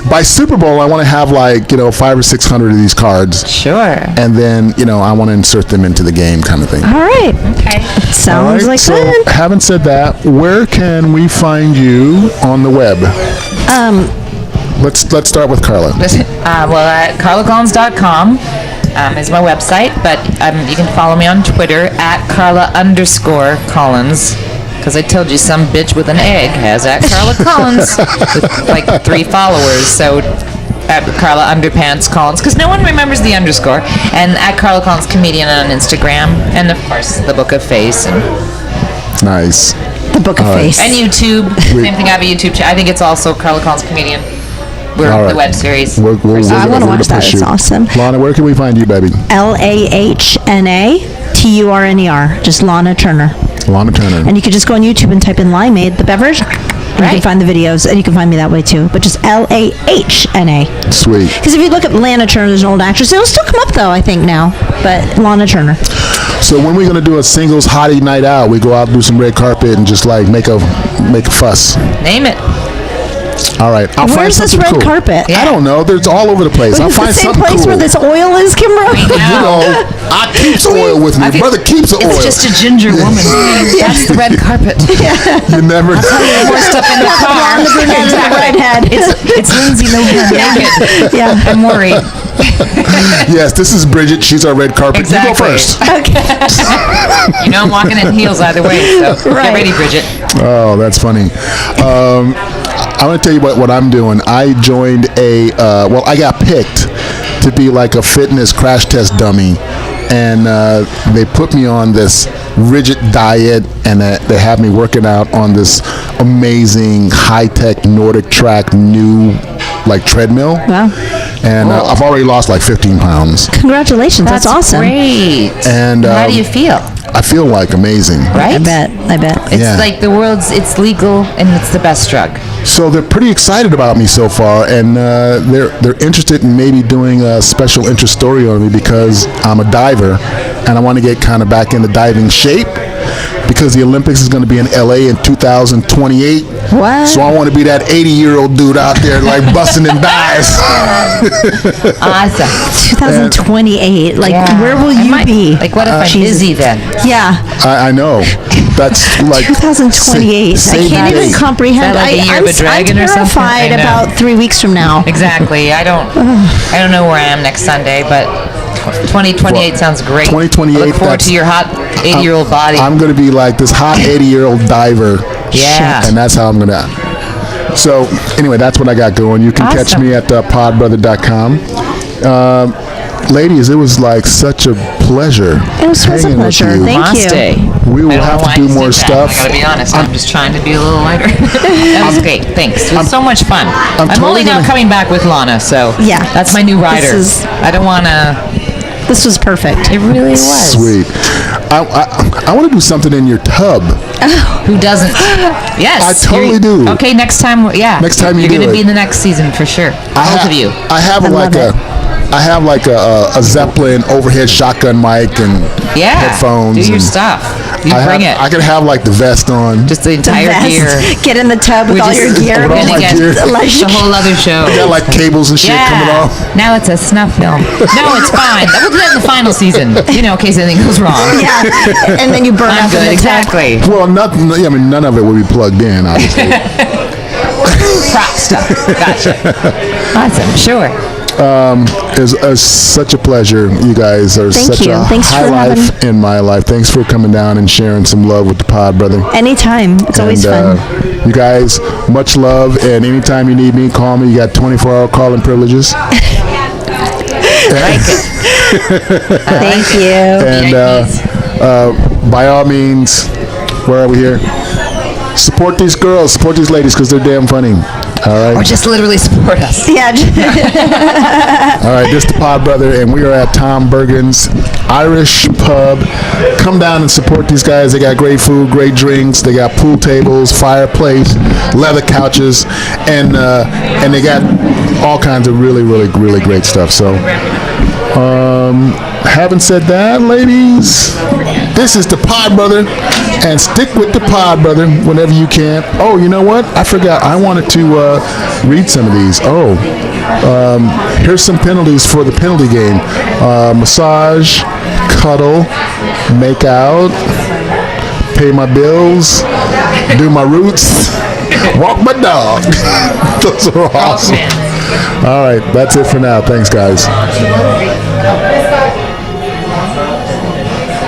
by Super Bowl I want to have like 500 or 600 of these cards, Sure. and then I want to insert them into the game, kind of thing. All right. Okay. Sounds All right, like so fun. having said that, where can we find you on the web? Let's start with Carla. Well, at carlacollins.com. is my website, but you can follow me on Twitter at Carla_Collins. Because I told you some bitch with an egg has at Carla Collins with like 3 followers. So at Carla Underpants Collins, because no one remembers the underscore. And at Carla Collins Comedian on Instagram, and of course the Book of Face and Nice. The Book of Face. and YouTube. Same thing. I have a YouTube channel. I think it's also Carla Collins Comedian. We're All right. the web series. I want to watch that. It's awesome. Lahna, where can we find you, baby? LahnaTurner. Just Lahna Turner. Lahna Turner. And you could just go on YouTube and type in Limeade, the beverage. And you can Right. find the videos, and you can find me that way too. But just Lahna. Sweet. Because if you look up Lahna Turner, there's an old actress. It'll still come up though, I think now. But Lahna Turner. So when we're gonna do a singles hottie night out, we go out and do some red carpet and just like make a fuss. Name it. All right. I'll find Where's this something red cool. carpet? Yeah. I don't know. There's all over the place. I'll Is it find the same something place cool. where this oil is, Kimbrough? You know, I keep oil with me. I think Brother keeps the oil. It's just a ginger woman. That's the red carpet. You never. More stuff in the car. The brunette and the redhead. It's Lindsay Lohan naked. Yeah. I'm worried. Yes, this is Bridget. She's our red carpet. Exactly. You go first. You know I'm walking in heels either way, so Right. get ready, Bridget. Oh, that's funny. I want to tell you what I'm doing. I joined I got picked to be like a fitness crash test dummy. And they put me on this rigid diet, and they have me working out on this amazing high-tech Nordic track new like treadmill. Wow. And I've already lost like 15 pounds. Congratulations. That's awesome. Great. And How do you feel? I feel like amazing. Right? I bet. It's Yeah. like it's legal and it's the best drug. So they're pretty excited about me so far, and they're interested in maybe doing a special interest story on me because I'm a diver, and I want to get kind of back into diving shape because the Olympics is going to be in LA in 2028. What? So I want to be that 80-year-old dude out there like busting in dives. Awesome. 2028. Like, Yeah. where will I you might- be? Like, what if I'm Jesus. busy then? Yeah. I know. That's like 2028. I save can't the even date. comprehend. Is that like a year of a dragon I'm or something? terrified I know. about 3 weeks from now. Exactly. I don't know where I am next Sunday, but 2028 sounds great. 2028, I look forward that's- to your hot 80-year-old body. I'm going to be like this hot 80-year-old diver. Yeah. And that's how I'm going to. So, anyway, that's what I got going. You can catch Awesome. me at PodBrother.com. Ladies, it was like such a pleasure. It was a hanging with pleasure. you. Thank you. Namaste. We will I don't have know to why do you more said that. stuff. I gotta be honest. I'm just trying to be a little lighter. That was great. Thanks. It was so much fun. I'm totally only now gonna- coming back with Lahna, so Yeah. that's my new rider. I don't want to. This was perfect. It really was. Sweet. I want to do something in your tub. Who doesn't? Yes. I totally do. Okay, next time. Yeah. Next time you you're do gonna it. be in the next season for sure. Both of you. I have like a Zeppelin overhead shotgun mic and Yeah. headphones. Do your and stuff. You bring it. I could have like the vest on. Just the entire Best. gear. Get in the tub with We all just- your gear. With all And my again, gear. it's a whole other show. I got like cables and shit coming Yeah. off. Now it's a snuff film. No, it's fine. We'll do that in the final season. You know, in case anything goes wrong. Yeah. And then you burn I'm up good. in the Exactly. Well, nothing. I mean, none of it would be plugged in, obviously. Prop stuff. Gotcha. Awesome. Sure. It's such a pleasure. You guys are Thank such you. a Thanks high for life in my life. Thanks for coming down and sharing some love with the Pod Brother. Anytime. It's always fun. You guys, much love. And anytime you need me, call me. You got 24-hour calling privileges. Thank you. And by all means, where are we here? Support these girls, support these ladies because they're damn funny. All Or right. just literally support us. Yeah. All right. This is the Pod Brother, and we are at Tom Bergin's Irish Pub. Come down and support these guys. They got great food, great drinks. They got pool tables, fireplace, leather couches, and they got all kinds of really, really, really great stuff. So, having said that, ladies, this is the Pod Brother, and stick with the Pod Brother whenever you can. Oh, you know what? I forgot. I wanted to read some of these. Here's some penalties for the penalty game. Massage, cuddle, make out, pay my bills, do my roots, walk my dog. Those are awesome. All right, that's it for now. Thanks, guys. This guy.